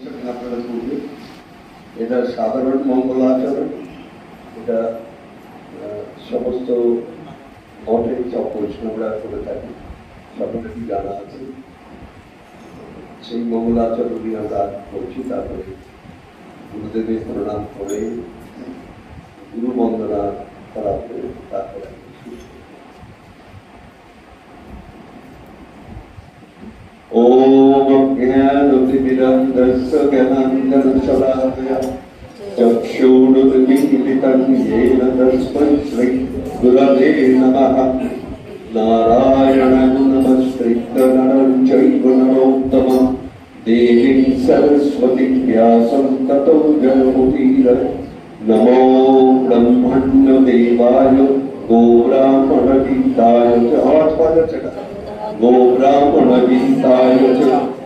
আপনারা করবে এটা সাধারণ মঙ্গলাচরণ, এটা সমস্ত মঠে সব বৈষ্ণবরা করে থাকে, সকলেরই জানা আছে। সেই মঙ্গলাচরণই আমরা করছি। তারপরে গুরুদেবের প্রণাম করে গুরু বন্দনা করা হবে। তারপরে ओम ज्ञानतिमिरन्धस्य ज्ञानाञ्जनशलाकया चक्षुरुन्मीलितं येन तस्मै श्रीगुरवे नमः। नारायणं नमस्कृत्य नरं चैव नरोत्तमं देवीं सरस्वतीं व्यासं ततो जयमुदीरये। नमो ब्रह्मण्यदेवाय गोब्राह्मणगीताय गोब्राह्मणगीताय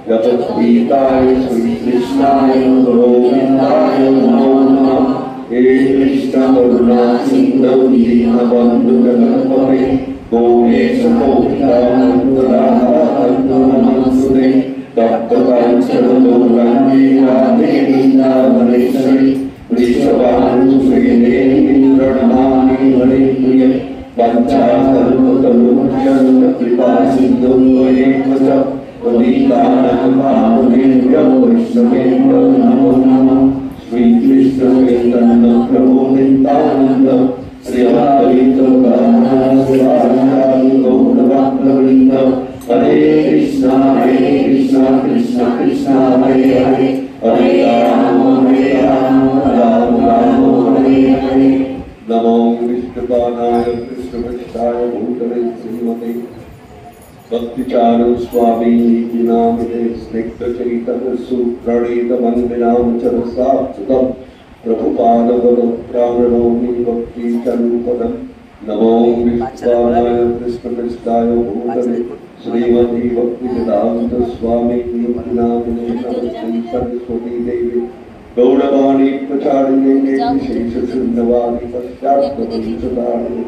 जगद्गीताय श्रीकृष्णाय गोविन्दाय नमो नमः। हे कृष्ण करुणा सिन्धौ दीनबन्धु जगत्पते गोपेश गोपिकानन्दराधारं नमस्ते। तप्तकाञ्चन गौराङ्गी राधे वृन्दावनेश्वरि वृषभानुसुते प्रणमामि हरिप्रिये। पंचाकल्पतरुभ्यश्च कृपासिन्धुभ्येव च पतितानां पावनेभ्यो वैष्णवेभ्यो नमो नमः। श्रीकृष्ण चैतन्य प्रभु नित्यानन्द श्री अद्वैत गदाधर गौरभक्तवृन्द हरे कृष्ण कृष्ण कृष्ण हरे हरे हरे राम राम राम हरे हरे। नमो विष्णुपादाय कृष्णपृष्ठाय भूतले श्रीमते भक्तिचारु स्वामी नामिते स्निग्धचैतन्यसूत्रणीतमन्दिरामचरसाच्युतं प्रभुपादपदप्राणनौमि भक्तिचारुपदम्। नमो विष्णुपादाय कृष्णपृष्ठाय भूतले श्रीमते भक्तिवेदान्त स्वामी नामिते नमस्ते सरस्वती देवी गौरवाणी प्रचारिणे शेषशून्यवाणी पश्चात्पतिसुतारिणे।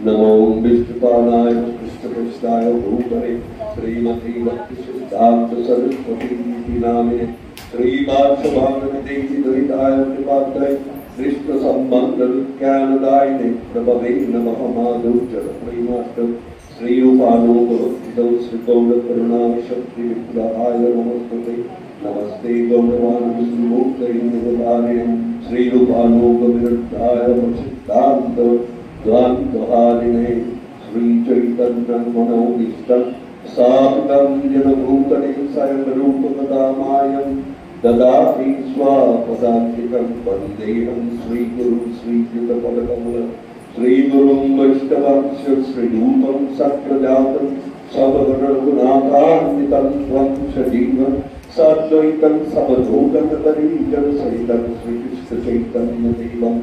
नमो विष्णुपादाय कृष्णपृष्ठाय भूतले श्रीमती भक्तिसिद्धान्त सरस्वती नामिने श्रीवात्सभागवते द्वैताय कृपात्रे कृष्ण संबंध विज्ञानदायिने प्रभवे नमः। माधुर्य प्रेमाष्टम श्री उपानोक भक्तिदौ श्री गौर करुणामि शक्ति विग्रहाय नमस्ते। नमस्ते गौरवान् विष्णुमूर्तये श्री रूपानोक विरुद्धाय सिद्धान्त द्वान्तहारिणे श्री चैतन्य मनोभीष्टं साधकं जनभूतले स्वयं रूपकदामायं ददाति स्वापदान्तिकं वन्देहं श्रीगुरुं श्रीयुतपदकमलं श्रीगुरुं वैष्णवांश्च श्रीरूपं सक्रजातं सवगुणाकान्वितं त्वं सजीवं साद्वैतं समधूतपरिजन सहितं श्रीकृष्ण चैतन्य देवं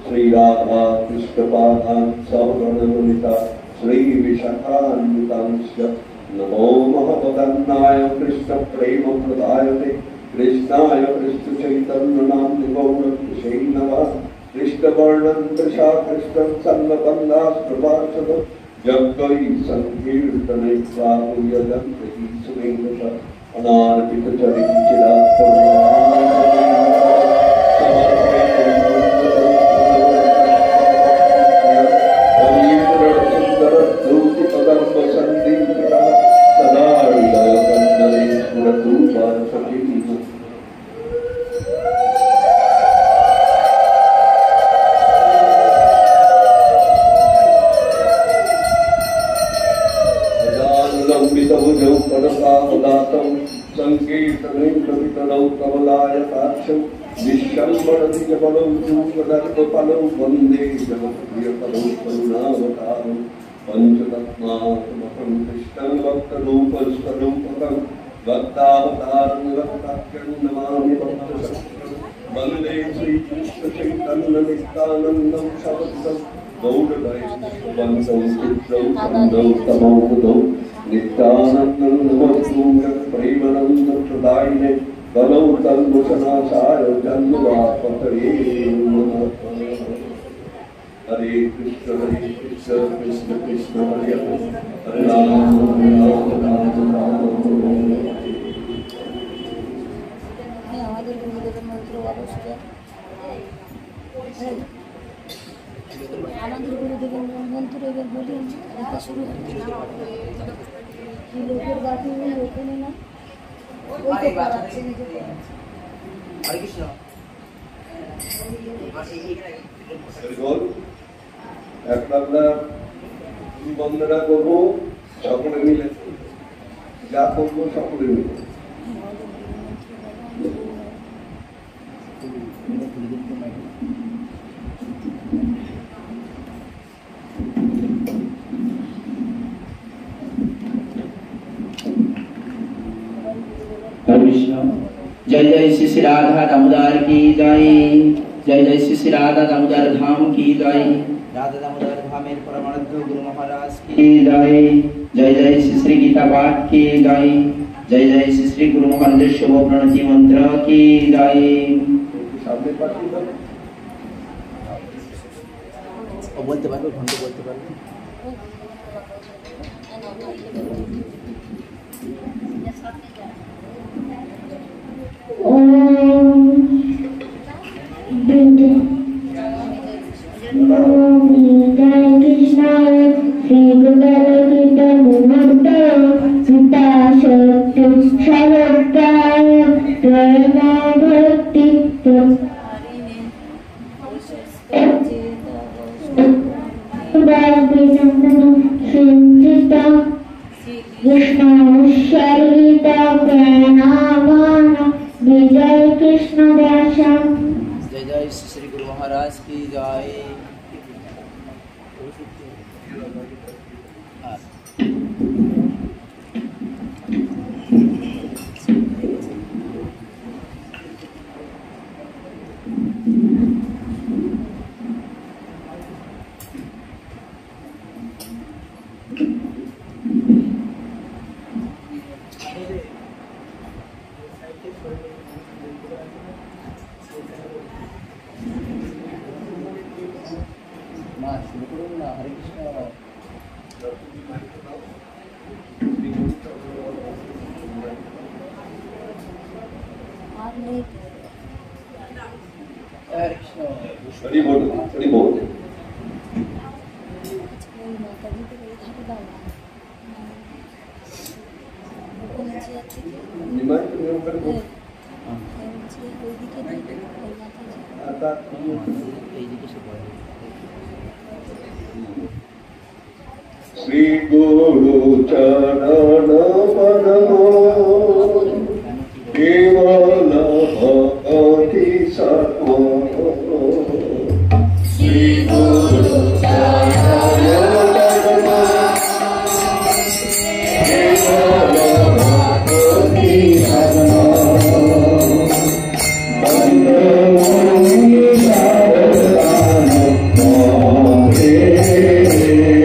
श्री राधा कृष्ण पादान् सवगणललिता श्री विशाखान्वितांश्च। नमो महपदन्नाय कृष्ण प्रेम प्रदायते कृष्णाय कृष्ण चैतन्य नाम्नि गौरकृष्णे नमः। कृष्णवर्णं कृशा कृष्णं सन्नबन्धास्त्रपार्षद जग्गै संकीर्तने स्वाहुयजन्ते सुमेधस अनार्पित संकीर्तने कवितरौ कमलायताक्षं विश्वम्भरधिजबलौ चूपदर्पफलौ वन्दे जगत्प्रियफलौ करुणावतारं पञ्चतत्त्वात्मकं कृष्णं भक्तरूपस्वरूपकं भक्तावतारं भक्ताख्यं नमामि भक्तशक्तिं वन्दे श्रीकृष्णचैतन्यनित्यानन्दं सवत्सं गौरवैष्णवं चित्रौ सन्दौ तमोदौ नित्यानन्दं नमस्कृतं प्रेमानन्द प्रदायिने कलौ तन्मुषनाशाय जन्मवापतये नमः। हरे कृष्ण कृष्ण कृष्ण हरे हरे हरे राम राम राम राम। আমাদের গুরুদেবের মন্ত্র অবশ্যই আমাদের গুরুদেবের মন্ত্র এবার বলি লেখা শুরু লোকের বাকি ওখানে না ওই তো করাচ্ছে নিজে এখন আমরা বন্দনা করবো সকলে মিলে, যা করবো সকলে মিলে। जय जय श्री श्री राधा दामोदर की जय। जय जय श्री श्री राधा दामोदर धाम की जय। राधा दामोदर धामेर परमानंद गुरु महाराज की जय। जय जय श्री श्री गीता पाठ की जय। जय जय श्री श्री गुरु महाराज शुभ प्रणति मंत्र की जय। सामने पाठी बोलते पारबे घंटे बोलते पारबे। जय जय श्री श्री गुरु महाराज की जय। हरे कृष्ण। हरि बोल, हरि बोल। श्री गुरु चरण पद्मो केवल भक्ति सत्व। श्री गुरु चरण पद्मो केवल भक्ति सत्व।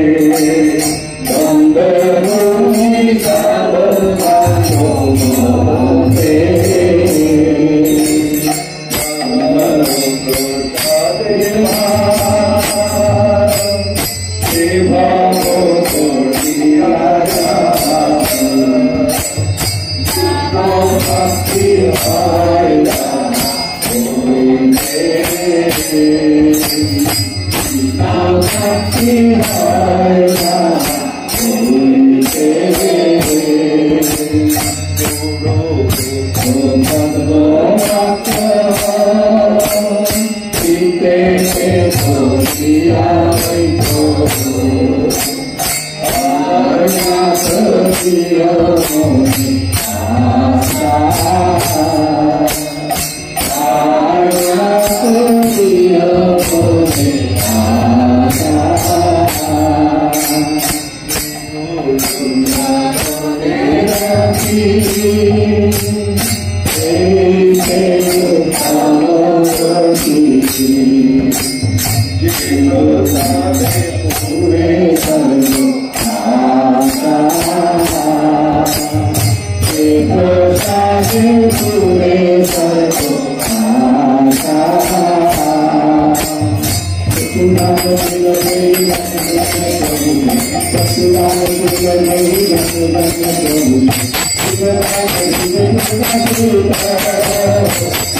Thank you.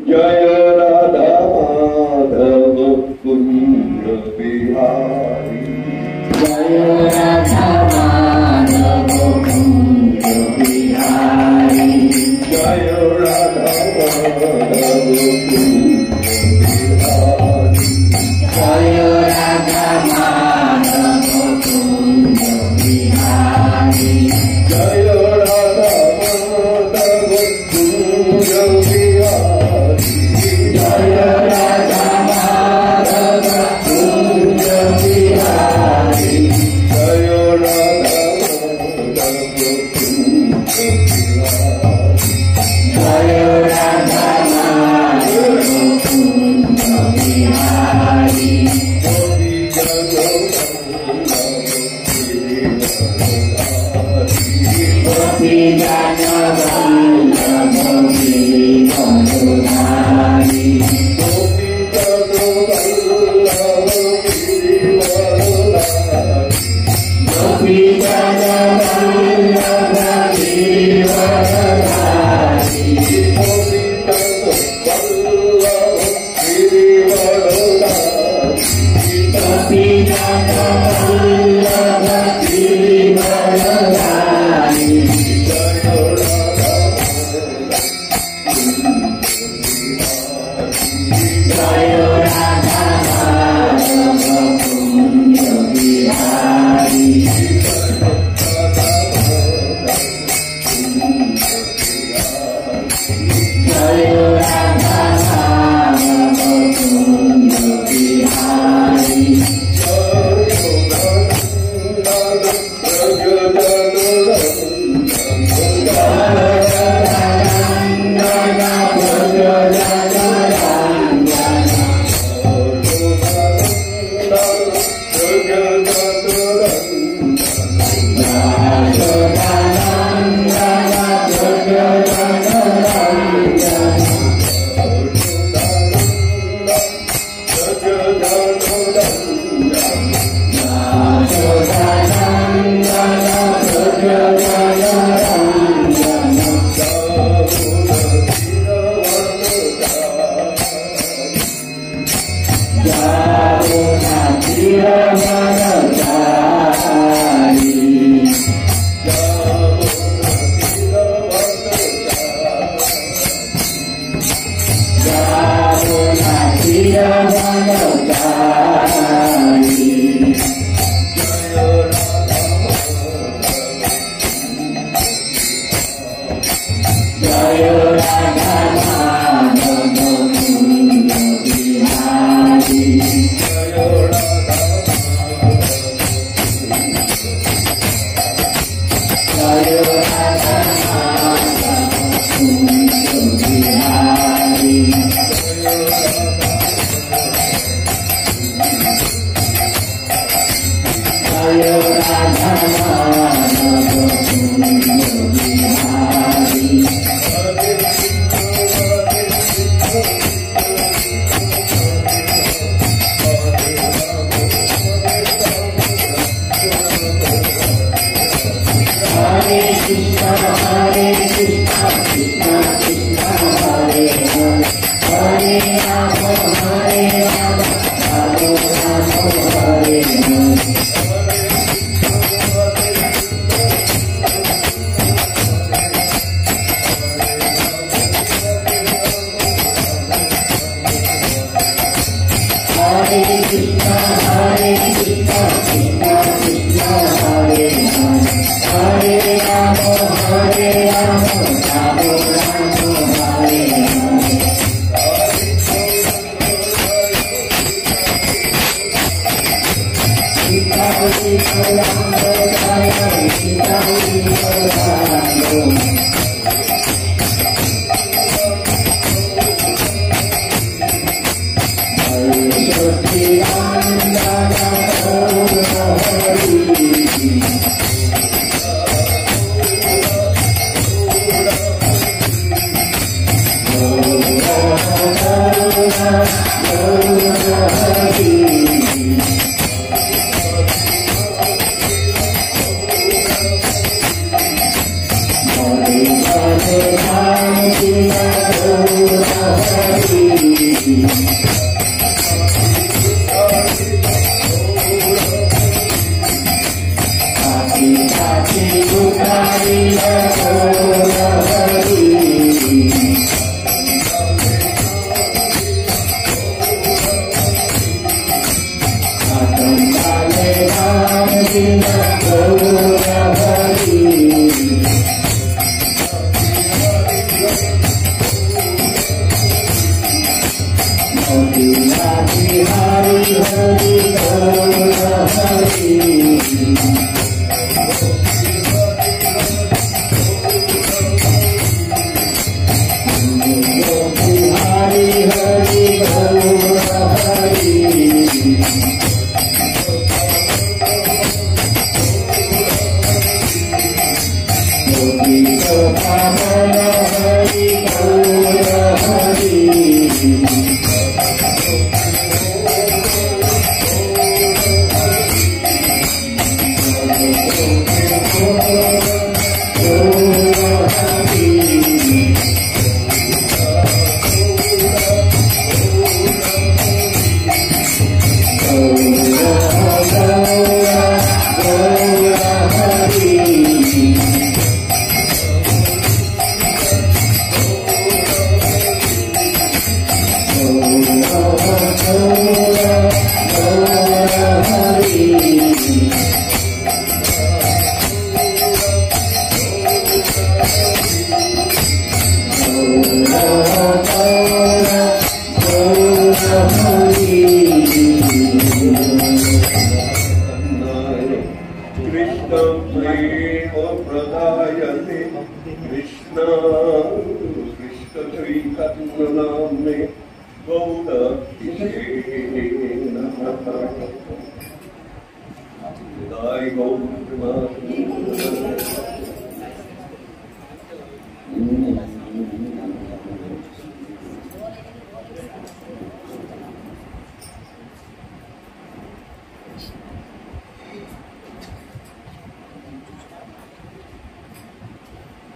Jai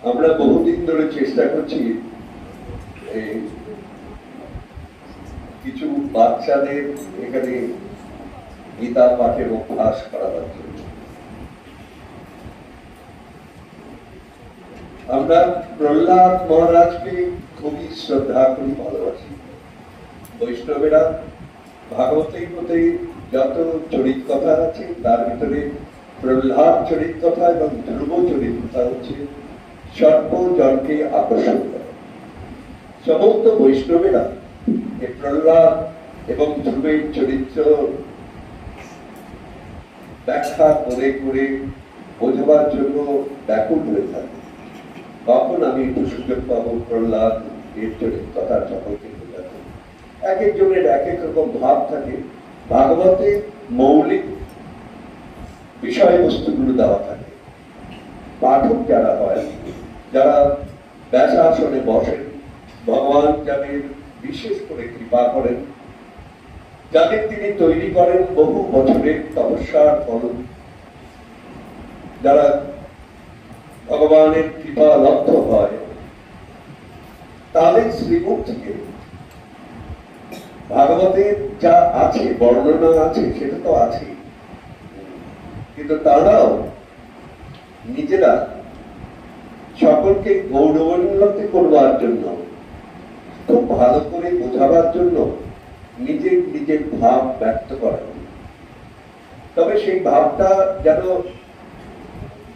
আমরা বহুদিন ধরে চেষ্টা করছি কিছু বাচ্চাদের এখানে গীতা পাঠের অভ্যাস করাবার জন্য। আমরা প্রহ্লাদ মহারাজকে খুবই শ্রদ্ধা করি, ভালোবাসি। বৈষ্ণবেরা ভাগবতের প্রতি যত চরিত কথা আছে তার ভিতরে প্রহ্লাদ চরিত কথা এবং ধ্রুব চরিত কথা হচ্ছে সর্বজনকে আকর্ষণ করে। সমস্ত বৈষ্ণবেরা এই প্রহ্লাদ এবং ধ্রুবের চরিত্র ব্যাখ্যা করে করে বোঝাবার জন্য ব্যাকুল হয়ে থাকে। তখন আমি একটু সুযোগ পাবো প্রহ্লাদ এর চরিত কথা সকলকে বোঝাতে। এক একজনের এক এক রকম ভাব থাকে। ভাগবতে মৌলিক বিষয়বস্তুগুলো দেওয়া থাকে। পাঠক যারা হয়, যারা ব্যাসাসনে বসেন, ভগবান যাদের বিশেষ করে কৃপা করেন, যাদের তিনি তৈরি করেন বহু বছরের তপস্যার ফল, যারা ভগবানের কৃপা লব্ধ হয়, তাদের শ্রীমুখ থেকে ভাগবতের যা আছে, বর্ণনা আছে, সেটা তো আছে, কিন্তু তারাও নিজেরা সকলকে গৌরবান্বিত করবার জন্য, খুব ভালো করে বোঝাবার জন্য নিজের নিজের ভাব ব্যক্ত করেন। তবে সেই ভাবটা যেন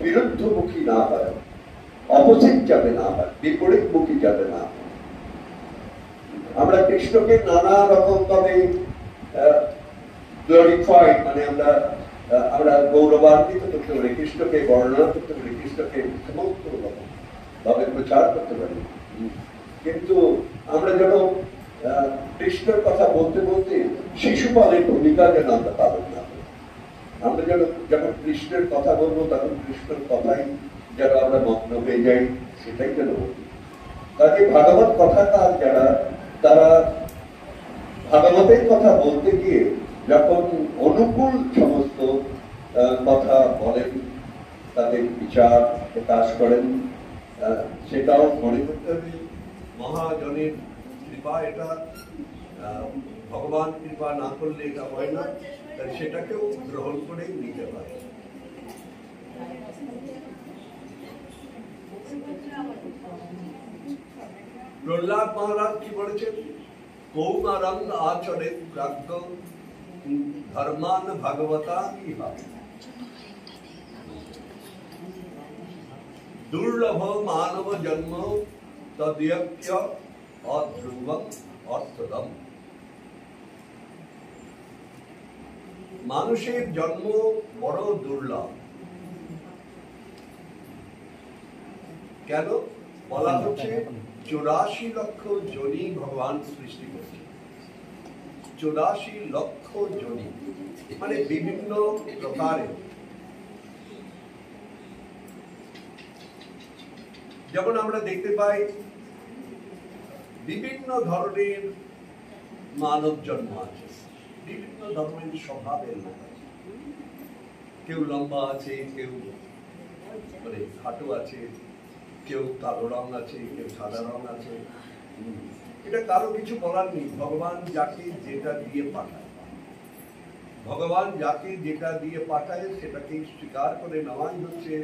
বিরুদ্ধমুখী না হয়, অপোজিট যাতে না হয়, বিপরীতমুখী যাতে না হয়। আমরা কৃষ্ণকে নানা রকম ভাবে গ্লোরিফাইড, মানে আমরা গৌরবান্বিত করতে পারি, কৃষ্ণকে বর্ণনা করতে পারি, কৃষ্ণকে সমস্ত রকম ভাবে প্রচার করতে পারি। কিন্তু আমরা যেন কৃষ্ণের কথা বলতে বলতে শিশুপালের ভূমিকা যেন আমরা পালন না করি। আমরা যেন যখন কৃষ্ণের কথা বলবো তখন কৃষ্ণের কথাই যেন আমরা মগ্ন হয়ে যাই, সেটাই যেন বলি। তাকে ভাগবত কথাকার যারা, তারা ভাগবতের কথা বলতে গিয়ে যখন অনুকূল সমস্ত কথা বলেন, তাদের বিচার প্রকাশ করেন, সেটাও মনে করতে হবে মহাজনের কৃপা। এটা ভগবান কৃপা না করলে এটা হয় না, সেটাকেও গ্রহণ করেই নিতে পারে। প্রহ্লাদ মহারাজ কি বলেছেন? কৌমারং আচরে প্রাজ্ঞ ধর্মান ভাগবতা ইহা দুর্লভ মানব জন্ম তদ্যপ্য অধ্রুবং অর্থদম। মানুষের জন্ম বড় দুর্লভ। কেন বলা হচ্ছে? 84 লক্ষ যোনি ভগবান সৃষ্টি করছে। 84 লক্ষ যোনি, মানে বিভিন্ন প্রকারে। যেমন আমরা দেখতে পাই বিভিন্ন ধরনের মানব জন্ম আছে, বিভিন্ন ধরনের স্বভাবের লোক আছে। কেউ লম্বা আছে, কেউ মানে খাটো আছে, কেউ কালো রং আছে, কেউ সাদা রং আছে। এটা কারো কিছু বলার নেই। ভগবান যাকে যেটা দিয়ে পাঠায়, ভগবান যাকে যেটা দিয়ে পাঠায় সেটাকে স্বীকার করে নেওয়াই হচ্ছে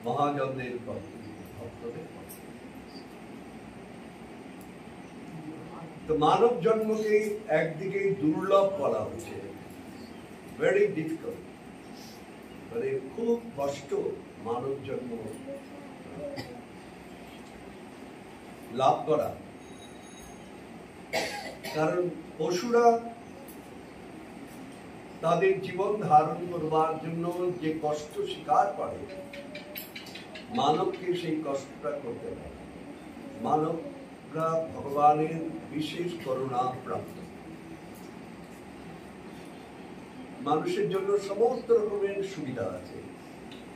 মহাজনদের ভক্তদের। তো মানব জন্মকে একদিকে দুর্লভ বলা হচ্ছে, ভেরি ডিফিকাল্ট, মানে খুব কষ্ট মানব জন্ম। লাভ করা। কারণ পশুরা তাদের জীবন ধারণ করবার জন্য যে কষ্ট স্বীকার করে, মানবকে সেই কষ্টটা করতে পারে। মানবরা ভগবানের বিশেষ করুণা প্রাপ্ত। মানুষের জন্য সমস্ত রকমের সুবিধা আছে,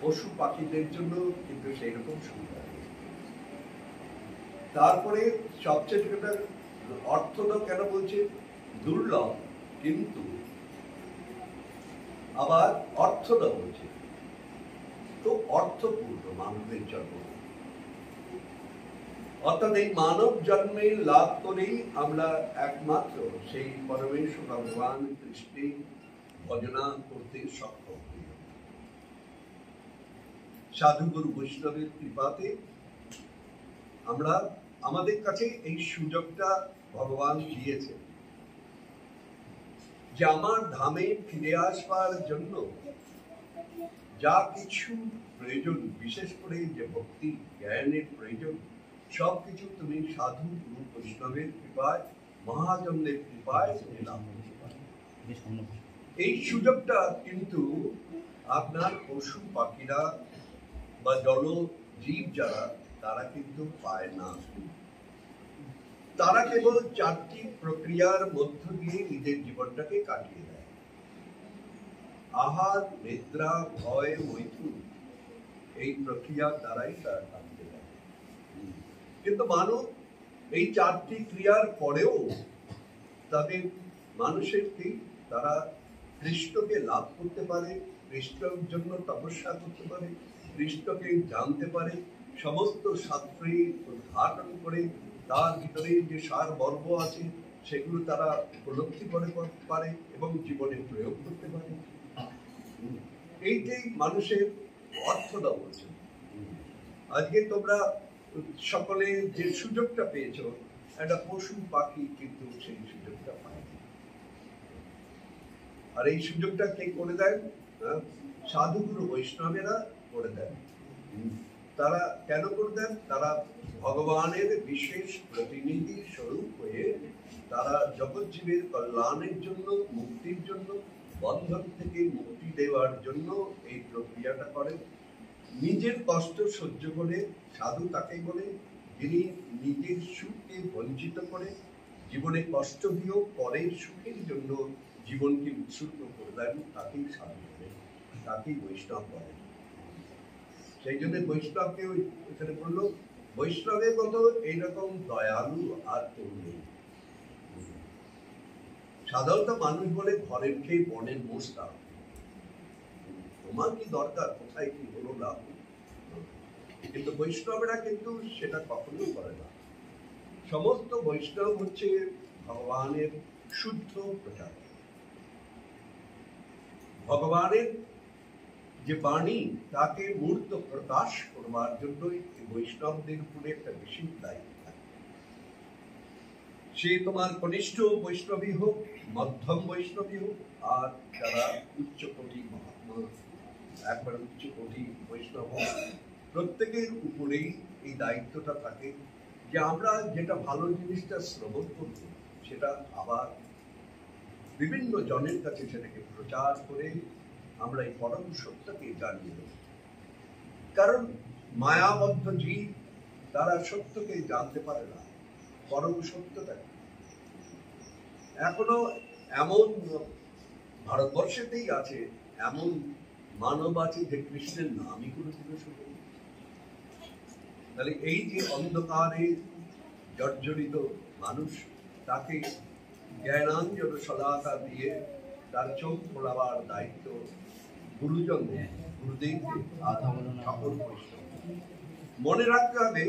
পশু পাখিদের জন্য কিন্তু সেই রকম সুবিধা নেই। তারপরে সবচেয়ে যেটা অর্থদ কেন বলছে, দুর্লভ কিন্তু আবার অর্থদ বলছে, তো অর্থপূর্ণ মানবের জন্ম। অর্থাৎ এই মানব জন্মে লাভ করেই আমরা একমাত্র সেই পরমেশ্বর ভগবান কৃষ্ণের ভজনা করতে সক্ষম হই। সাধুগুরু বৈষ্ণবের কৃপাতে আমরা আমাদের কাছে এই সুযোগটা ভগবান দিয়েছেন যে আমার ধামে ফিরে আসবার জন্য যা কিছু প্রয়োজন, বিশেষ করে যে ভক্তি জ্ঞানের প্রয়োজন, সবকিছু তুমি সাধু গুরু বৈষ্ণবের কৃপায়, মহাজনদের কৃপায় লাভ করতে পারো। এই সুযোগটা কিন্তু আপনার পশু পাখিরা বা জল জীব যারা, তারা কিন্তু পায় না। তারা কেবল 4টি প্রক্রিয়ার মধ্য দিয়ে নিজের জীবনটাকে কাটিয়ে দেয়: আহার, নিদ্রা, ভয়, মৈথুন। এই প্রক্রিয়ার দ্বারাই তারা কাটিয়ে দেয়। কিন্তু মানব এই 4টি ক্রিয়ার পরেও তাদের মানুষের কি, তারা কৃষ্ণকে লাভ করতে পারে, কৃষ্ণের জন্য তপস্যা করতে পারে, কৃষ্ণকে জানতে পারে, সমস্ত শাস্ত্রে উদ্ঘাটন করে তার ভিতরে যে সার মর্ম আছে সেগুলো তারা উপলব্ধি করে পারে এবং জীবনে প্রয়োগ করতে পারে। এইটাই মানুষের অর্থটা বলছে। আজকে তোমরা সকলে যে সুযোগটা পেয়েছ, একটা পশু পাখি কিন্তু সেই সুযোগটা পায়। আর এই সুযোগটা কে করে দেন? সাধুগুরু বৈষ্ণবেরা করে দেন। তারা কেন করে দেন? তারা ভগবানের বিশেষ প্রতিনিধি স্বরূপ হয়ে তারা জগৎজীবের কল্যাণের জন্য, মুক্তির জন্য, বন্ধন থেকে মুক্তি দেওয়ার জন্য এই প্রক্রিয়াটা করেন। নিজের কষ্ট সহ্য করে, সাধু তাকে বলে যিনি নিজের সুখকে বঞ্চিত করে জীবনে কষ্ট দিয়েও পরের সুখের জন্য জীবনকে উৎসর্গ করে দেন, তাকেই সাধু বলে, তাকেই বৈষ্ণব বলেন। সেই জন্য বৈষ্ণবকে এখানে বললো, বৈষ্ণবের মতো এইরকম দয়ালু আর কেউ নেই। সাধারণত মানুষ বলে ঘরের খেয়ে বনের মোষ লাভ, তোমার কি দরকার, কোথায় কি হলো লাভ। কিন্তু বৈষ্ণবেরা কিন্তু সেটা কখনোই করে না। সমস্ত বৈষ্ণব হচ্ছে ভগবানের শুদ্ধ প্রচার। ভগবানের যে বাণী তাকে মূর্ত প্রকাশ করবার জন্যই বৈষ্ণবদের উপরে একটা বিশেষ দায়িত্ব থাকে। সে তোমার কনিষ্ঠ বৈষ্ণবী হোক, মধ্যম বৈষ্ণবী হোক, আর যারা উচ্চকোটি মহাত্মা, একবার উচ্চকোটি বৈষ্ণব হোক, প্রত্যেকের উপরেই এই দায়িত্বটা থাকে যে আমরা যেটা ভালো জিনিসটা শ্রবণ করব, সেটা আবার বিভিন্ন জনের কাছে সেটাকে প্রচার করে আমরা এই পরম সত্যকে জানিয়ে দেব। কারণ মায়াবদ্ধ জীব তারা সত্যকে জানতে পারে না, পরম সত্যটা। এখনো এমন ভারতবর্ষেতেই আছে, এমন মানব আছে যে কৃষ্ণের নামই কোনোদিনও শুনেনি। তাহলে এই যে অন্ধকারে জর্জরিত মানুষ, তাকে জ্ঞানাঞ্জন সদাকা দিয়ে তার চোখ খোলাবার দায়িত্ব গুরুজনদের, গুরুদেবদের, সকল বৈষ্ণব। মনে রাখতে হবে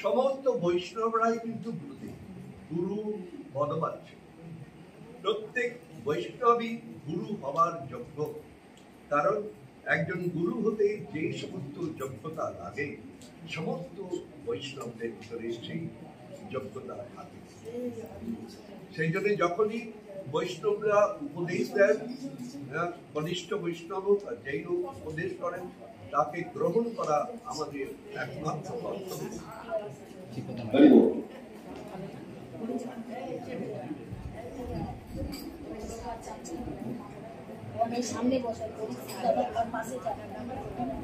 সমস্ত বৈষ্ণবরাই কিন্তু গুরুদেব, গুরু পদবাচ্য। প্রত্যেক বৈষ্ণবই গুরু হবার যোগ্য। কারণ একজন গুরু হতে যে সমস্ত যোগ্যতা লাগে, সমস্ত বৈষ্ণবদের ভিতরে সেই যোগ্যতা থাকে। সেই জন্য যখনই বৈষ্ণবরা উপদেশ দেন, কনিষ্ঠ বৈষ্ণব যেই লোক উপদেশ করেন, তাকে গ্রহণ করা আমাদের একমাত্র কর্তব্য। সামনে বসাবো তারপর আর পাশে যাবে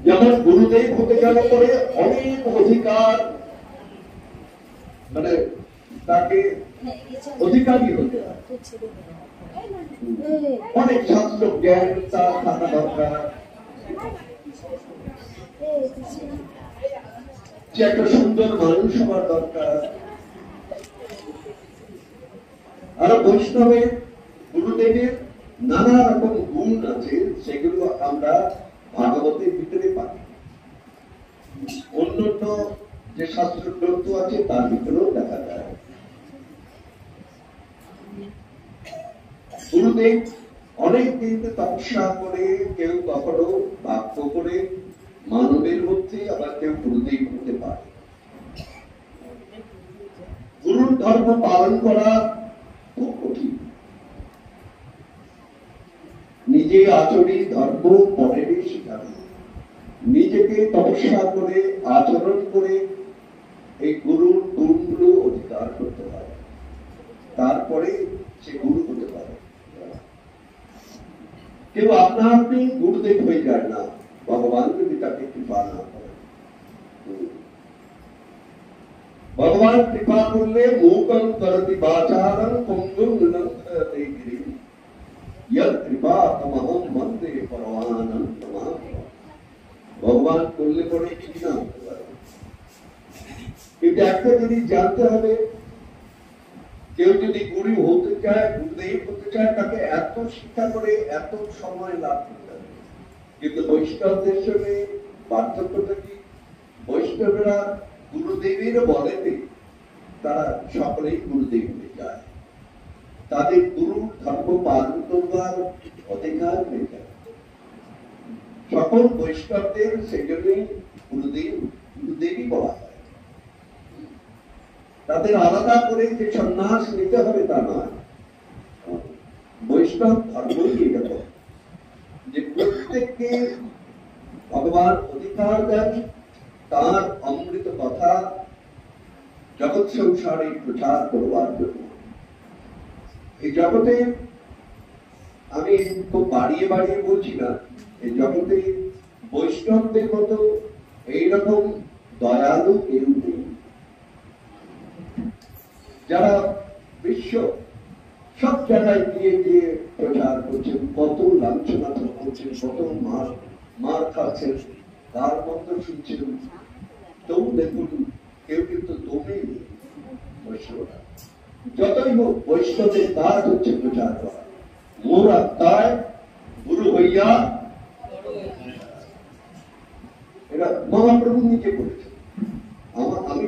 যেমন গুরুদেব হতে গেলে পরে অনেক অধিকার, মানে তাকে অধিকারী হতে হয়, অনেক শাস্ত্র জ্ঞান তার থাকা দরকার, যে একটা সুন্দর মানুষ হওয়ার দরকার। আর বৈষ্ণবের গুরুদেবের নানা রকম গুণ আছে, সেগুলো আমরা ভাগবতের ভিতরে পাই, অন্যান্য যে শাস্ত্র গ্রন্থ আছে তার ভিতরেও দেখা যায়। গুরুদেব অনেক দিন তপস্যা করে, কেউ কখনো বাক্য করে মানবের মধ্যে, আবার কেউ গুরুদেব হতে পারে। গুরুর ধর্ম পালন করা খুব কঠিন। নিজে আচরি ধর্ম পরেরই শেখানো, নিজেকে তপস্যা করে আচরণ করে এই গুরুর গুণগুলো অধিকার করতে হয়, তারপরে সে গুরু হতে পারে। কেউ আপনা আপনি গুরুদেব হয়ে যায় না, ভগবান যদি তাকে কৃপা না করে। ভগবান কৃপা করলে মূকং করতি বাচারং পঙ্গুং লঙ্ঘয়তে গিরিম ইয়ৎ কৃপা তমহং বন্দে পরমানন্দমাম। ভগবান করলে পরে কি না হতে পারে, কিন্তু একটা জিনিস জানতে হবে, কেউ যদি গুরু হতে চায়, গুরুদেব হতে চায়, তাকে এত শিক্ষা করে এত সময় লাভ করতে হবে। কিন্তু বৈষ্ণবদের সঙ্গে পার্থক্যটা কি? বৈষ্ণবরা গুরুদেবের বলেতে তারা সকলেই গুরুদেব হয়ে যায়, তাদের গুরু ধর্ম পালন করবার অধিকার হয়ে যায়। সকল বৈষ্ণবদের সেই জন্যই গুরুদেবই বলা হয়। তাদের আলাদা করে যে সন্ন্যাস নিতে হবে তা নয়। বৈষ্ণব ধর্মই এটা, যে প্রত্যেককে ভগবান অধিকার দেন তার অমৃত কথা জগৎ সংসারে প্রচার করবার জন্য। এই জগতে আমি খুব বাড়িয়ে বাড়িয়ে বলছি না, এই জগতে বৈষ্ণবদের মতো এইরকম দয়ালু কেউ নেই, যারা বিশ্ব সব জায়গায় গিয়ে গিয়ে প্রচার করছেন, কত লাঞ্ছনা করছেন, কত মার খাচ্ছেন, তার মন্ত্র শুনছেন, তবু দেখুন কেউ কিন্তু দমে নেই। বৈষ্ণবরা যতই হোক, বৈষ্ণবের কাজ হচ্ছে প্রচার করা। মোর আত্মায় গুরু হইয়া, এটা মহাপ্রভু নিজে বলেছেন। আমি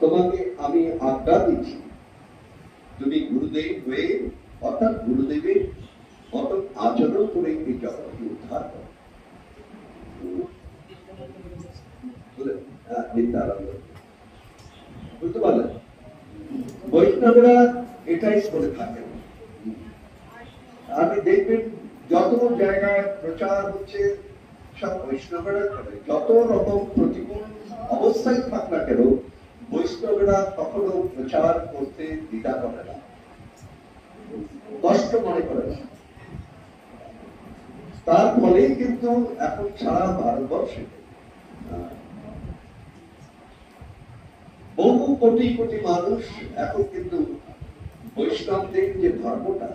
তোমাকে আমি আজ্ঞা দিচ্ছি, তুমি গুরুদেব হয়ে, অর্থাৎ গুরুদেবের মত আচরণ করে এই জগৎকে উদ্ধার করো। বুঝতে পারলেন? বৈষ্ণবরা এটাই করে থাকেন। আপনি দেখবেন যত জায়গায় প্রচার হচ্ছে সব বৈষ্ণবরা করে। যত রকম প্রতিকূল অবস্থায় থাক না কেন, বৈষ্ণবরা কখনো প্রচার করতে দ্বিধা করে না, কষ্ট মনে করে না। তার ফলেই কিন্তু এখন সারা ভারতবর্ষে বহু কোটি কোটি মানুষ এখন কিন্তু বৈষ্ণবদের যে ধর্মটা,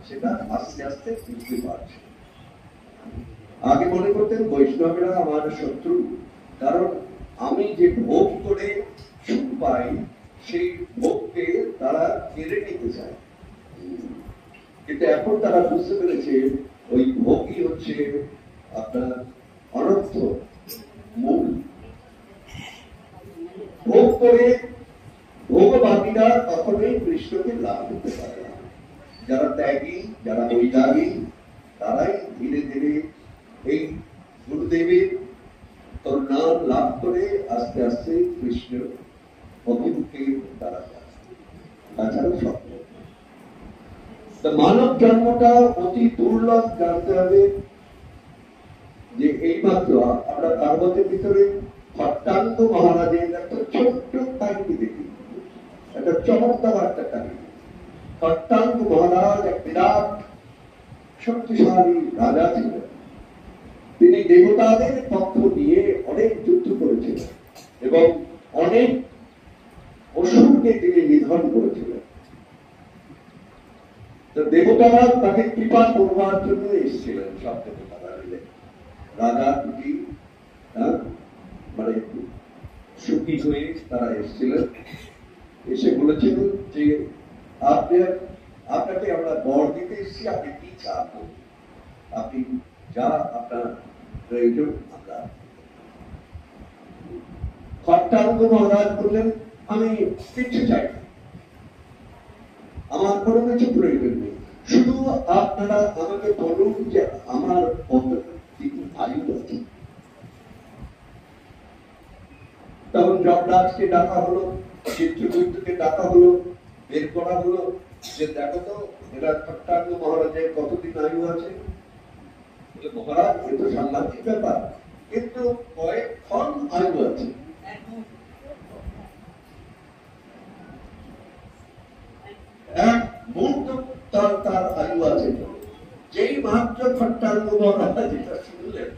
সেটা আস্তে আস্তে বুঝতে পারছে। আগে মনে করতেন বৈষ্ণবেরা আমার শত্রু, কারণ আমি যে ভোগ করে সুখ পাই, সেই ভোগকে তারা কেড়ে নিতে চায়। কিন্তু এখন তারা বুঝতে পেরেছে ওই ভোগই হচ্ছে আপনার অনর্থ মূল। ভোগ করে ভোগবাদীরা কখনোই কৃষ্ণকে লাভ করতে পারে না। যারা ত্যাগী, যারা বৈরাগী, তারাই ধীরে ধীরে এই গুরুদেবের নাম লাভ করে আস্তে আস্তে কৃষ্ণ অভিমুখে তারা যায়। তাছাড়া স্বপ্ন। মানব জন্মটা অতি দুর্লভ। জানতে হবে যে এইমাত্র আমরা ভাগবতের ভিতরে ভট্টাঙ্গ মহারাজের একটা ছোট্ট কাহিনী দেখি, একটা চমৎকার একটা কাহিনী। ভট্টাঙ্গ মহারাজ এক বিরাট শক্তিশালী রাজা ছিলেন। তিনি দেবতাদের পক্ষ নিয়ে অনেক যুদ্ধ করেছিলেন এবং অনেক অসুরকে তিনি নিধন করেছিলেন। তো দেবতারা তাকে কৃপা করবার জন্য এসেছিলেন, সব দেবতারা মিলে রাজা দুটি মানে সুখী হয়ে তারা এসেছিলেন। এসে বলেছিল যে আপনাকে আমরা বর দিতে এসেছি, আপনি কি চান, আপনি যা আপনার প্রয়োজন আমরা। খট্টাঙ্গ মহারাজ বললেন, আমি কিচ্ছু চাই না, আমার কোনো কিছু প্রয়োজন নেই, শুধু আপনারা আমাকে বলুন যে আমার কতদিন আয়ু আছে। তখন যমরাজকে ডাকা হলো, চিত্রগুপ্তকে ডাকা হলো, বের করা হলো যে দেখো তো এরা খট্টাঙ্গ মহারাজের কতদিন আয়ু আছে। মহারাজ এ তো সাংঘাতিক ব্যাপার, কিন্তু কয়েকক্ষণ আয়ু আছে। এক মুহূর্ত তার আয়ু আছে। যেই মাত্র খট্টাঙ্গ মহারাজ এটা শুনলেন,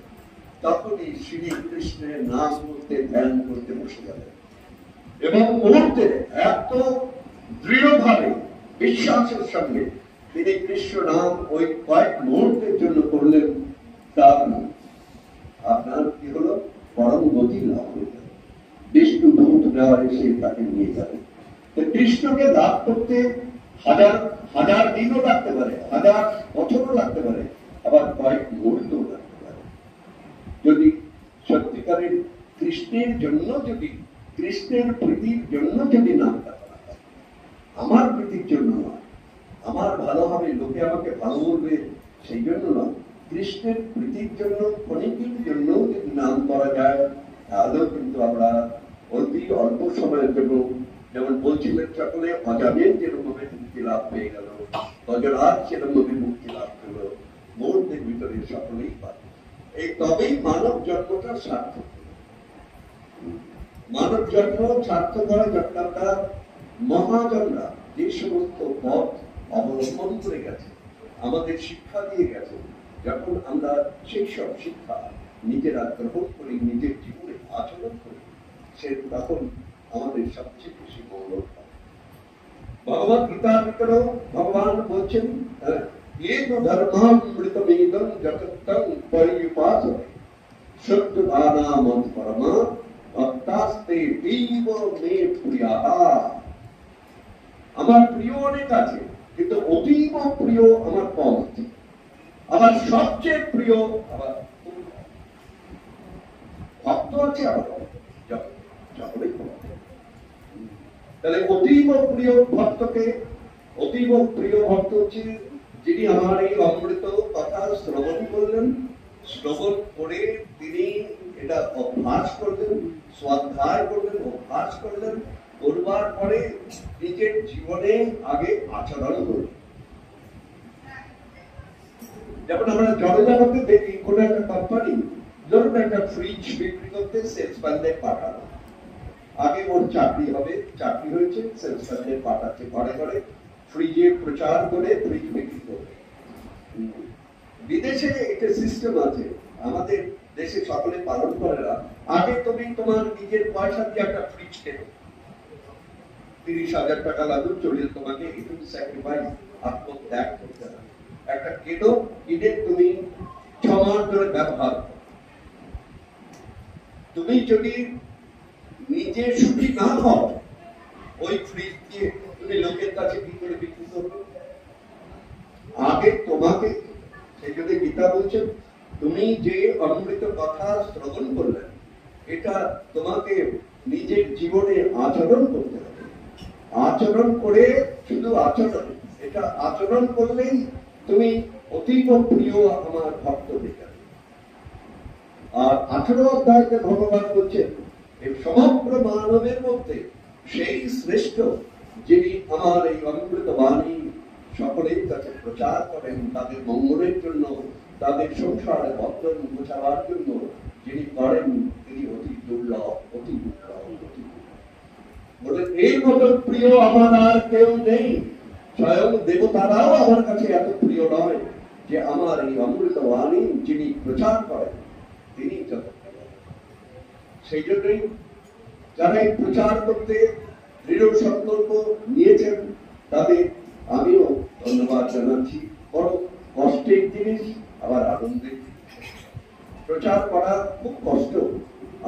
তখনই শ্রীকৃষ্ণের নাম করতে ধ্যান করতে বসে গেলেন এবং মুহূর্তে এত দৃঢ়ভাবে বিশ্বাসের সঙ্গে তিনি কৃষ্ণ নাম ওই কয়েক মুহূর্তের জন্য করলেন। তার আপনার কি হলো, পরম গতি লাভ হয়ে গেল। বিষ্ণু দূত নেওয়া এসে তাকে নিয়ে যাবে। কৃষ্ণকে লাভ করতে হাজার হাজার দিনও লাগতে পারে, হাজার বছরও লাগতে পারে, আবার কয়েক মুহূর্তও লাগতে পারে। যদি সত্যিকারের কৃষ্ণের জন্য, যদি কৃষ্ণের প্রীতির জন্য যদি নামটা করা হয়, আমার প্রীতির জন্য নয়, আমার ভালো হবে, লোকে আমাকে ভালো বলবে সেই জন্য নয়, কৃষ্ণের প্রীতির জন্য, ক্ষণিকের জন্য যদি নাম করা যায়, তাহলেও কিন্তু আমরা অতি অল্প সময়ের জন্য, যেমন বলছিলেন সকলে, অজামের যেরকম মুক্তি লাভ পেয়ে গেল, গজরাজ সেরকম মুক্তি লাভ করলো, মুহূর্তের ভিতরে সকলেই পাবে। এই তবেই মানব জন্মটা সার্থক। মানব জন্ম সার্থক হয় যখন আমরা মহাজনরা যে সমস্ত পথ অবলম্বন করে গেছে, আমাদের শিক্ষা দিয়ে গেছে, যখন আমরা সেই সব শিক্ষা নিজেরা গ্রহণ করি, নিজের জীবনে আচরণ করি, সে তখন আমাদের সবচেয়ে বেশি গৌরব হয়। ভগবত গীতার ভিতরেও ভগবান বলছেন, येन धर्मामृतमेदं जगतं पर्युपासते शुद्धभानामं परमा भक्तास्ते तीव मे प्रियाः। আমার প্রিয় অনেক আছে, কিন্তু অতীব প্রিয় আমার কম আছে, আমার সবচেয়ে প্রিয় আমার ভক্ত আছে, আমার সকলেই ভক্ত। তাহলে অতীব প্রিয় ভক্তকে, অতীব প্রিয় ভক্ত হচ্ছে যিনি আমার এই অমৃত কথা শ্রবণ করলেন, শ্রবণ করে তিনি এটা অভ্যাস করলেন, স্বাধ্যায় করলেন, অভ্যাস করলেন, করবার পরে নিজের জীবনে আগে আচরণ করলেন। যেমন আমরা জনজগতে দেখি, কোন একটা কোম্পানি ধরুন একটা ফ্রিজ বিক্রি করতে সেলসম্যানদের পাঠানো, আগে ওর চাকরি হবে, চাকরি হয়েছে, সেলসম্যানদের পাঠাচ্ছে ঘরে ঘরে, ফ্রিজে প্রচার করে ফ্রিজ বিক্রি করবে। বিদেশে একটা সিস্টেম আছে, আমাদের দেশে সকলে পালন করে না। আগে তুমি তোমার নিজের পয়সা দিয়ে একটা ফ্রিজ কেনো, 30,000 টাকা লাগুক, চলে তোমাকে একটু স্যাক্রিফাইস আত্মত্যাগ করতে হবে। একটা কেনো, কিনে তুমি 6 মাস ধরে ব্যবহার করো। তুমি যদি নিজে সুখী না হও, ওই ফ্রিজ দিয়ে তুমি লোকের কাছে কি করে বিক্রি করবে? আগে তোমাকে, সেই জন্য গীতা বলছেন, তুমি যে অমৃত কথা শ্রবণ করলে, এটা তোমাকে নিজের জীবনে আচরণ করতে হবে। আচরণ করে, শুধু আচরণ, এটা আচরণ করলেই তুমি অতীব প্রিয় আমার ভক্ত হয়ে যাবে। আর 18 অধ্যায়তে ভগবান বলছেন, এই সমগ্র মানবের মধ্যে সেই শ্রেষ্ঠ যিনি আমার এই অমৃত বাণী সকলের কাছে প্রচার করেন, তাদের মঙ্গলের জন্য, তাদের সংসারে বন্ধন বোঝাবার জন্য যিনি করেন, তিনি অতি দুর্লভ, অতি দুর্লভ, অতি বলে এর মতো প্রিয় আমার আর কেউ নেই। স্বয়ং দেবতারাও আমার কাছে এত প্রিয় নয় যে আমার এই অমৃতবাণী যিনি প্রচার করেন তিনি যথেষ্ট। সেই জন্যই যারা এই প্রচার করতে দৃঢ় সংকল্প নিয়েছেন তাদের আমিও ধন্যবাদ জানাচ্ছি। বড় কষ্টের জিনিস, আবার আনন্দের জিনিস। প্রচার করা খুব কষ্ট,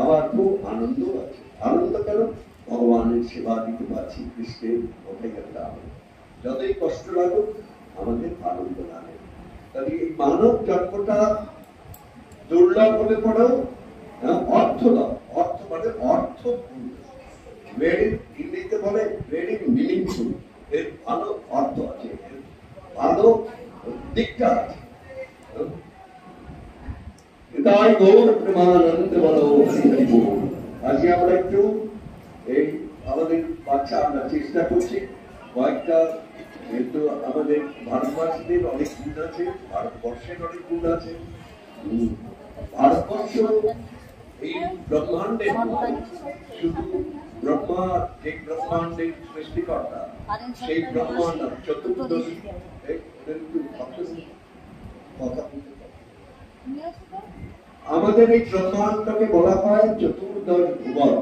আবার খুব আনন্দ আছে। আনন্দ কেন? ভগবানের সেবা দিতে পারছি, কৃষ্ণের ওটাই একটা আনন্দ। যতই কষ্ট লাগুক আমাদের আনন্দ লাগে। তাহলে এই মানব জন্মটা দুর্লভ হলে পরেও অর্থ দাও, অর্থ মানে অর্থপূর্ণ, ভেরি, ইংরেজিতে বলে ভেরি মিনিংফুল। এর ভালো অর্থ আছে, এর ভালো দিকটা আছে। তাই গৌর প্রেমানন্দ বলো হরি হরি বল। আজকে আমরা একটু এই আমাদের বাচ্চা আমরা চেষ্টা করছি কয়েকটা, যেহেতু আমাদের ভারতবাসীদের অনেক গুণ আছে, ভারতবর্ষের অনেক গুণ আছে। ভারতবর্ষ এই ব্রহ্মাণ্ডের শুধু ব্রহ্মা, যে ব্রহ্মাণ্ডের সৃষ্টিকর্তা, সেই ব্রহ্মাণ্ড চতুর্দশ কথা বলতে পারে। আমাদের এই ব্রহ্মাণ্ডকে বলা হয় চতুর্দশ ভুবন।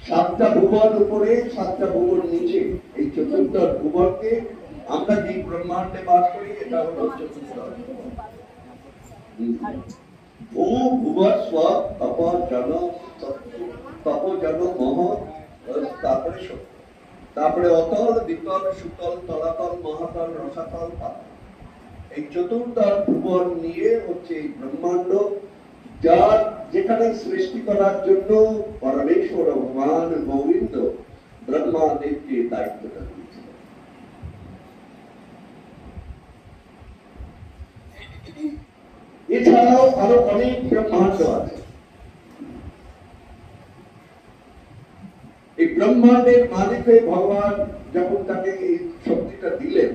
7টা ভুবন উপরে, 7টা ভুবন নিচে, এই চতুর্দশ ভুবনকে আমরা যে ব্রহ্মাণ্ডে বাস করি এটা হলো চতুর্দশ ভুবন। ভূ ভুবন স্ব তপ জন, তপ জন মহ, তারপরে সত্য, তারপরে অতল বিতল সুতল তলাতল মহাতল রসাতল পাতল। এই চতুর্দশ ভুবন নিয়ে হচ্ছে এই ব্রহ্মাণ্ড, যার যেখানে সৃষ্টি করার জন্য পরমেশ্বর ভগবান গোবিন্দ ব্রহ্মাদেবকে দায়িত্বটা দিয়েছিল। এছাড়াও আরো অনেক ব্রহ্মাণ্ড আছে। এই ব্রহ্মাণ্ডের মালিক হয়ে ভগবান যখন তাকে এই শক্তিটা দিলেন,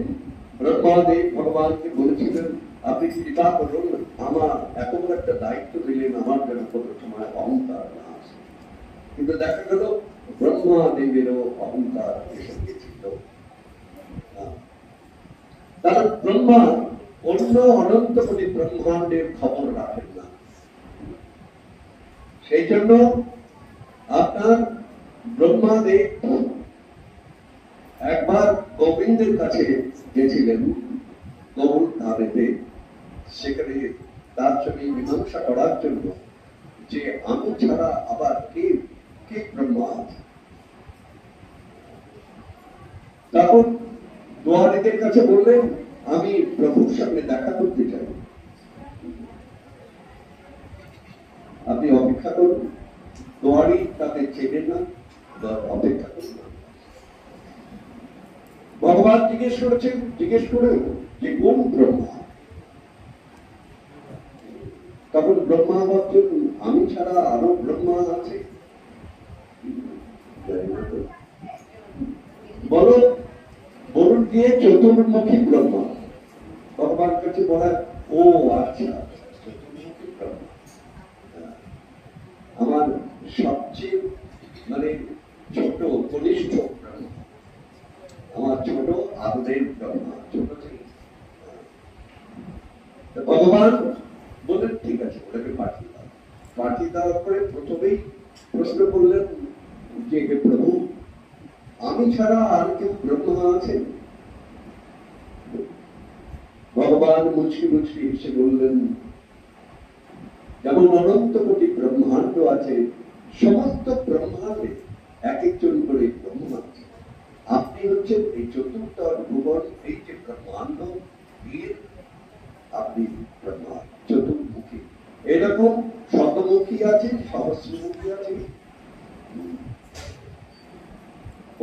ব্রহ্মাদেব ভগবানকে বলেছিলেন আপনি কৃপা করুন, আমার এত বড় একটা দায়িত্ব দিলেন, আমার যেন কোনো সময় অহংকার না আসে। কিন্তু দেখা গেল ব্রহ্মাদেবেরও অহংকার এসে গিয়েছিল। তারা ব্রহ্মা অন্য অনন্ত কোটি ব্রহ্মাণ্ডের খবর রাখেন না। সেই জন্য আপনার ব্রহ্মাদেব একবার গোবিন্দের কাছে গেছিলেন গৌর ধামেতে, সেখানে তার সঙ্গে মীমাংসা করার জন্য যে আমি ছাড়া আবার কে কে ব্রহ্মা আছে। তখন দোয়ারীদের কাছে বললেন আমি প্রভুর সঙ্গে দেখা করতে চাই, আপনি অপেক্ষা করুন। দোয়ারী তাকে চেনেন না, অপেক্ষা করুন। ভগবান জিজ্ঞেস করেছেন, জিজ্ঞেস করে যে কোন ব্রহ্মা? তখন ব্রহ্মা ভাবছেন আমি ছাড়া আরো ব্রহ্মা আছে, বলো বলুন দিয়ে চতুর্মুখী ব্রহ্মা। ভগবান কাছে বলা, ও আচ্ছা চতুর্মুখী ব্রহ্মা, আমার সবচেয়ে মানে ছোট কনিষ্ঠ ব্রহ্মা, আমার ছোট আদরের ব্রহ্মা, ছোট ছিল। ভগবান বললেন ঠিক আছে, ওটাকে পাঠিয়ে দাও। পাঠিয়ে দেওয়ার পরে প্রথমেই প্রশ্ন করলেন যে হে প্রভু, আমি ছাড়া আর কেউ ব্রহ্মা আছেন? ভগবান মুচকি মুচকি হেসে বললেন যেমন অনন্ত কোটি ব্রহ্মাণ্ড আছে, সমস্ত ব্রহ্মাণ্ডে এক একজন করে ব্রহ্মা আছে। আপনি হচ্ছেন এই চতুর্দশ ভুবন, এই যে ব্রহ্মাণ্ড এর আপনি ব্রহ্মা, চতুর্মুখী। এরকম শতমুখী আছে, সহস্রমুখী আছে।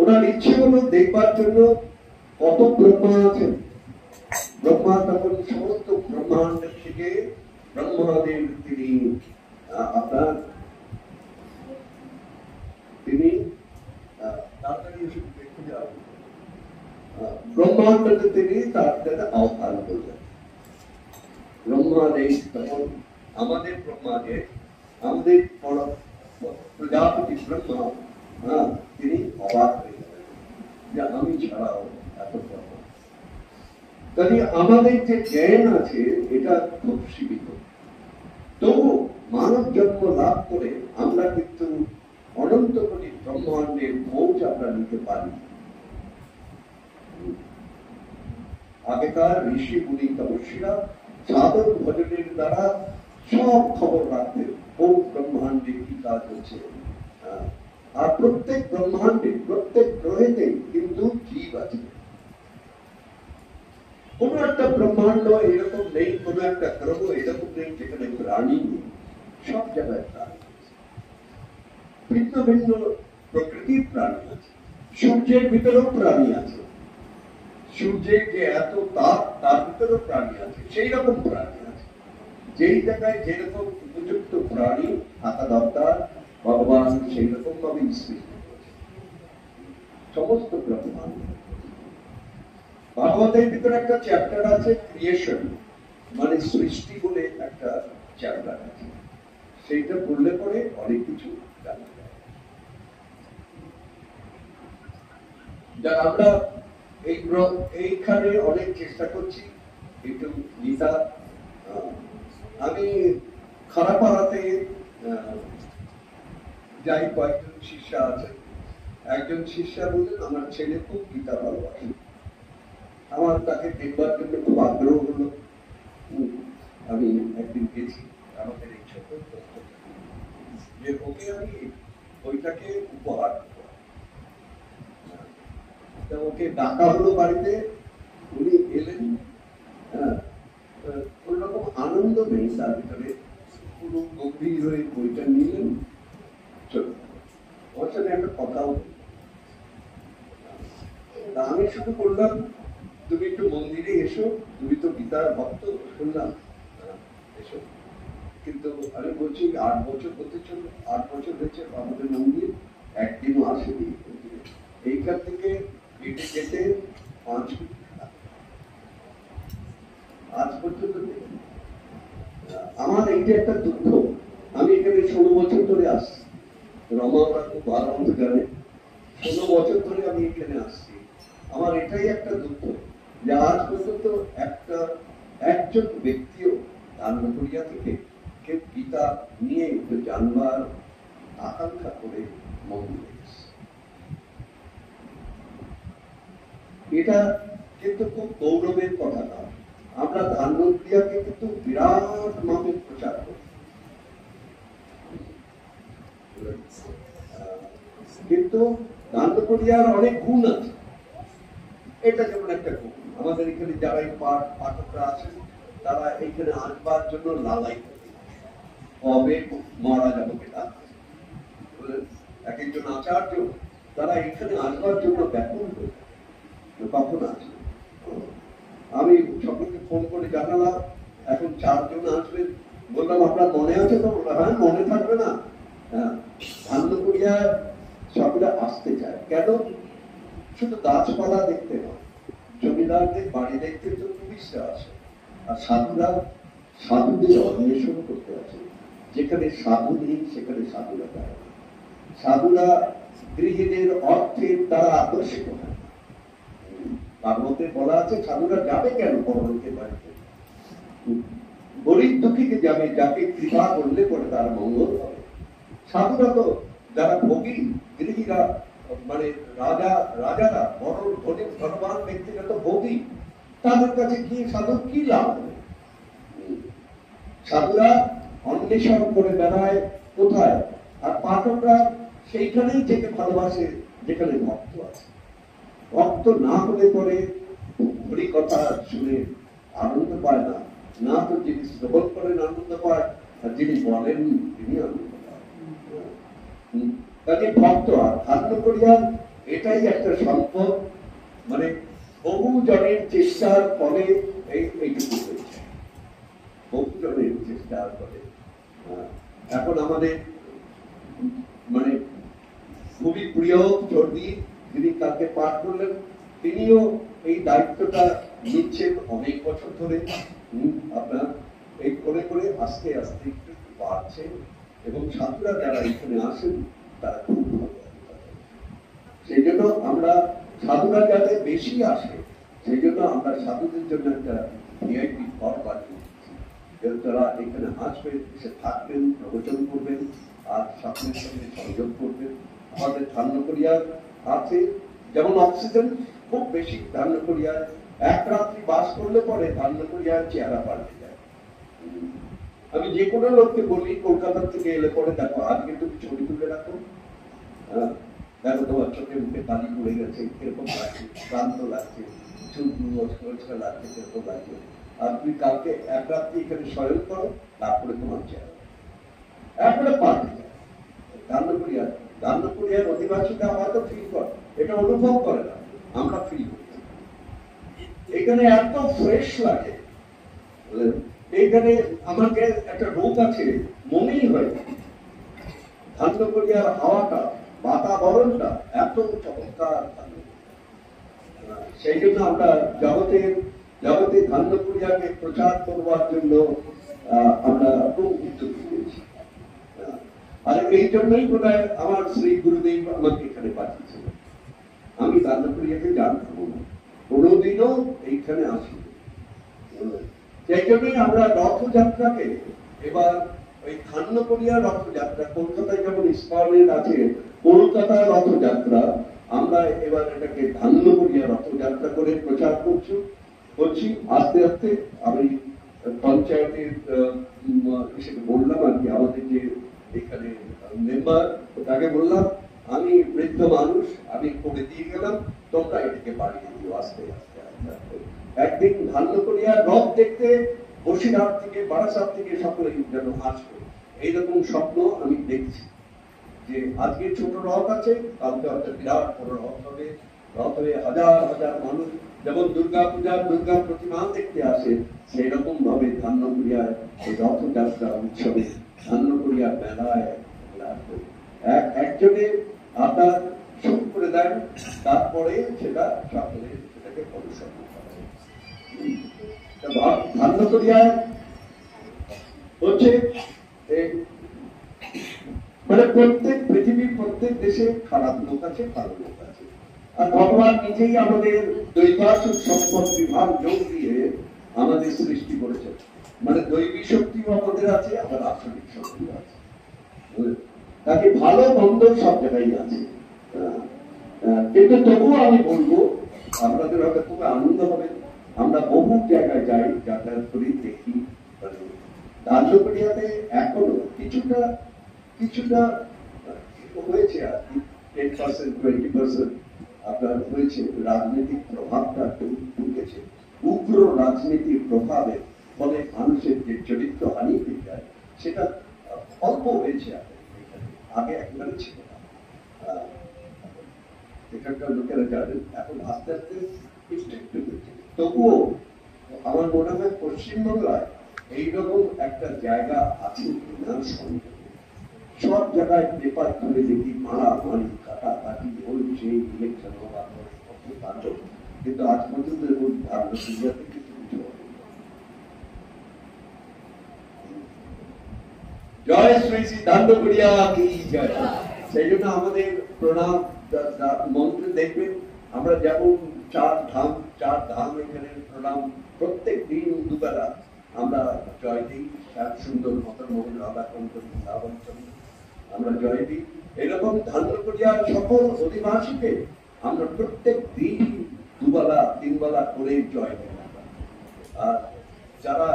ওনার ইচ্ছে হলো দেখবার জন্য কত ব্রহ্মা আছেন। ব্রহ্মা তখন সমস্ত ব্রহ্মাণ্ড থেকে ব্রহ্মাদেব তিনি আপনার তিনি তাড়াতাড়ি দেখতে যান, ব্রহ্মাণ্ডকে তিনি তার আহ্বান করলেন। ব্রহ্মাদেব তখন আমাদের ব্রহ্মাদেব, আমাদের প্রজাপতি ব্রহ্মা, তিনি অবাক হয়ে গেলেন যে আমি ছাড়াও এত ব্রহ্মা। কাজে আমাদের যে জ্ঞান আছে এটা খুব সীমিত, তবু মানব জন্ম লাভ করে আমরা কিন্তু অনন্ত কোটি ব্রহ্মাণ্ডের খোঁজ আমরা নিতে পারি। আগেকার ঋষি মুনি তপস্বীরা সাধন ভজনের দ্বারা সব খবর রাখতেন, কোন ব্রহ্মাণ্ডে কি কাজ হচ্ছে। আর প্রত্যেক ব্রহ্মাণ্ডে প্রত্যেক গ্রহেতে কিন্তু জীব আছে। কোন একটা ব্রহ্মাণ্ড এরকম নেই, কোন একটা গ্রহ এরকম নেই যেখানে প্রাণী নেই, সব জায়গায় প্রাণী আছে। ভিন্ন ভিন্ন প্রকৃতির প্রাণী আছে, সূর্যের ভিতরেও প্রাণী আছে, সূর্যের যে এত তাপ তার ভিতরেও প্রাণী আছে, সেই রকম প্রাণী আছে। যেই জায়গায় যেরকম উপযুক্ত প্রাণী থাকা দরকার ভগবান সেই রকম ভাবে সৃষ্টি করেছে সমস্ত ব্রহ্মাণ্ড। ভাগবতের ভিতরে একটা চ্যাপ্টার আছে ক্রিয়েশন, মানে সৃষ্টি বলে একটা চ্যাপ্টার আছে, সেইটা পড়লে পরে অনেক কিছু জানা যায়। যারা আমরা এইখানে অনেক চেষ্টা করছি একটু গীতা, আমি খারাপাড়াতে যাই, কয়েকজন শিষ্যা আছে, একজন শিষ্যা বললেন আমার ছেলে খুব গীতা ভালোবাসে, আমার তাকে দেখবার জন্য খুব আগ্রহ হলো। আমি একদিন গেছি আমাদের এই ছোট যে ওকে আমি ওইটাকে উপহার ওকে ডাকা হলো বাড়িতে, উনি এলেন। কোন রকম আনন্দ নেই তার ভিতরে, পুরো গভীর হয়ে বইটা নিলেন, চলো ওর সাথে একটা কথাও। আমি শুধু বললাম তুমি একটু মন্দিরে এসো, তুমি তো গীতার ভক্ত, শুনলাম এসো। কিন্তু আমি বলছি 8 বছর হতে চলো, 8 বছর হয়েছে আমাদের মন্দির একদিনও আসেনি। এইখান থেকে হেঁটে যেতে 5 মিনিট আজ পর্যন্ত। আমার এইটা একটা দুঃখ, আমি এখানে 16 বছর ধরে আসছি, রমা খুব ভালো মতো জানে, 16 বছর ধরে আমি এখানে আসছি। আমার এটাই একটা দুঃখ যে আজ পর্যন্ত একজন ব্যক্তিও দান্ডকুড়িয়া থেকে কেউ গীতা নিয়ে একটু জানবার আকাঙ্ক্ষা করে মন্দিরে এসেছে। এটা কিন্তু খুব গৌরবের কথা না। আমরা দান্ডকুড়িয়াকে কিন্তু বিরাট মাপের প্রচার করি, কিন্তু দান্ডকুড়িয়ার অনেক গুণ আছে। এটা যেমন একটা গুণ, আমাদের এখানে যারা এই পাঠকরা আছেন তারা এখানে আসবার জন্য লালাই কবে মারা যাবো কিনা, এক একজন আচার্য তারা এখানে আসবার জন্য ব্যাকুল হয়ে কখন আসবে। আমি সকলকে ফোন করে জানালাম এখন 4 জন আসবেন, বললাম আপনার মনে আছে তো? হ্যাঁ মনে থাকবে না। দান্ডকুড়িয়ায় সকলে আসতে চায় কেন? শুধু গাছপালা দেখতে নয়, জমিদারদের বাড়ি দেখতে তো টুরিস্টরা আসে, আর সাধুরা সাধুদের অন্বেষণ করতে আসে। যেখানে সাধু নেই সেখানে সাধুরা যায়। সাধুরা গৃহীদের অর্থের দ্বারা আকর্ষিত হয়। ভাগবতে বলা আছে সাধুরা যাবে কেন পরলোকের বাড়িতে? গরিব দুঃখীকে যাবে, যাকে কৃপা করলে পরে তার মঙ্গল হবে। সাধুরা তো যারা ভোগী গৃহীরা, মানে রাজারা বড় ধনী ধনবান ব্যক্তিরা তো ভোগী, তাদের কাছে কি সাধুর কি লাভ? সাধুরা অন্বেষণ করে বেড়ায় কোথায়, আর পাঠকরা সেইখানেই যেতে ভালোবাসে যেখানে ভক্ত আছে। ভক্ত না হলে পরে হরি কথা শুনে আনন্দ পায় না, না তো যিনি শ্রবণ করেন আনন্দ পায়, আর যিনি বলেন তিনি আনন্দ পায়। কাজে ভক্ত আর দান্ডকুড়িয়া এটাই একটা সম্পদ, মানে বহু জনের চেষ্টার ফলে এইটুকু হয়েছে, বহু জনের চেষ্টার ফলে। এখন আমাদের মানে খুবই প্রিয় চর্দি যিনি কালকে পাঠ করলেন, তিনিও এই দায়িত্বটা নিচ্ছেন অনেক বছর ধরে। আপনার এই করে করে আস্তে আস্তে একটু বাড়ছে, এবং সাধুরা যারা এখানে আসেন তারা খুব ভালো। সেই জন্য আমরা সাধুরা যাতে বেশি আসে সেই জন্য আমরা সাধুদের জন্য একটা ভিআইপি ঘর বানিয়ে দিচ্ছি, তারা এখানে আসবেন, এসে থাকবেন, প্রবচন করবেন আর সাধুদের সঙ্গে সংযোগ করবেন। আমাদের ধান্যকড়িয়ার আছে যেমন অক্সিজেন খুব বেশি, ধান্যকড়িয়ার এক রাত্রি বাস করলে পরে ধান্যকড়িয়ার চেহারা পাল্টে যায়। আমি যে কোনো লোককে বলি কলকাতা থেকে এলে পরে, দেখো আজকে তুমি ছবি তুলে রাখো, দেখো তোমার চোখে মুখে পানি পড়ে গেছে, কিরকম লাগছে, ক্লান্ত লাগছে, চুলগুলো অস্কার লাগছে, কিরকম লাগছে। আর তুমি কালকে এক রাত্রি এখানে শয়ন করো, তারপরে তোমার চেহারা একবারে পাল্টে যায়। ধান্যকড়িয়ার অধিবাসীরা হয়তো ফিল করে, এটা অনুভব করে না, আমরা ফিল করি। এখানে এত ফ্রেশ লাগে, এইখানে আমাকে একটা রোগ আছে মনেই হয় না। ধান্যকড়িয়ার হাওয়াটা, বাতাবরণটা এত চমৎকার। সেই জন্য আমরা জগতে ধান্যকড়িয়াকে প্রচার করবার জন্য আমরা খুব উদ্যোগ নিয়েছি। আর এই জন্যই বোধ হয় আমার শ্রী গুরুদেব আমাকে এখানে পাঠিয়েছিল। আমি ধান্যকড়িয়াকে জানতাম না, কোনোদিনও এইখানে আসি। সেই জন্যই আমরা রথযাত্রাকে এবার ওই ধান্যকড়িয়া রথযাত্রা, কলকাতায় যেমন ইস্কনের আছে কলকাতা রথযাত্রা, আমরা এবার এটাকে ধান্যকড়িয়া রথযাত্রা করে প্রচার করছি। আস্তে আস্তে আমি পঞ্চায়েতের হিসেবে বললাম আর কি, আমাদের যে এখানে মেম্বার, তাকে বললাম আমি বৃদ্ধ মানুষ, আমি করে দিয়ে গেলাম, তোমরা এটাকে বাড়িয়ে দিও আস্তে আস্তে আস্তে। একদিন ধান্যকড়িয়া রথ দেখতে বসিরহাট থেকে, বারাসাত থেকে সকলেই যেন আসবে, এইরকম স্বপ্ন আমি দেখছি। যে আজকে ছোট রথ আছে, কালকে হয়তো বিরাট বড় রথ হবে, রথে হাজার হাজার মানুষ যেমন দুর্গা প্রতিমা দেখতে আসে, সেই রকম ভাবে ধান্যকড়িয়ায় এই রথযাত্রা উৎসবে, ধান্যকড়িয়া মেলায় একজনে আপনার শুরু করে দেন, তারপরে সেটা সকলে সেটাকে অনুসরণ করে। ধান্যকড়িয়ায় হচ্ছে মানে পৃথিবীর প্রত্যেক দেশে খারাপ লোক আছে, ভালো লোক আছে। আর ভগবান নিজেই আমাদের দৈবাসিক সম্পদ বিভাগ যোগ দিয়ে আমাদের সৃষ্টি করেছেন। মানে দৈবী শক্তিও আমাদের আছে, আবার আসরিক শক্তিও আছে। তাকে ভালো মন্দ সব জায়গায় আছে। কিন্তু তবুও আমি বলবো, আপনাদের হয়তো খুব আনন্দ হবে, আমরা বহু জায়গায় যাই, যাতায়াত করি, দেখি। ধান্যকড়িয়াতে এখনো কিছুটা হয়েছে আর কি, 10% 20% আপনার হয়েছে, রাজনৈতিক প্রভাবটা ঢুকেছে। উগ্র রাজনীতির প্রভাবে ফলে মানুষের যে চরিত্র হানি হয়ে যায়, সেটা অল্প হয়েছে। আগে একেবারে ছিল না। এখানকার লোকেরা জানেন, এখন আস্তে আস্তে একটু হচ্ছে। তবুও আমার মনে হয় পশ্চিমবাংলায় এইরকম একটা জায়গা আছে কিনা সন্দেহ। সব জায়গায় পেপার তুলে দেখি মারামারি, কাটাকাটি হচ্ছে, ইলেকশন হওয়ার পরে, কিন্তু আজ পর্যন্ত ধান্যকড়িয়াতে কিছু কিছু হবে। জয় শ্রী শ্রী ধান্যকড়িয়া কি জয়। সেই জন্য আমাদের প্রণাম মন্ত্রে দেখবেন, আমরা যেমন চার ধাম এখানে প্রণাম, প্রত্যেক দিন দুবেলা আমরা জয় দিই। সুন্দর মদনমোহন রাধাকান্ত আমরা জয় দিই। এরকম ধান্যকড়িয়ার সকল অধিবাসীকে আমরা প্রত্যেক দিন দুবেলা তিনবেলা করে জয় দিই। আর যারা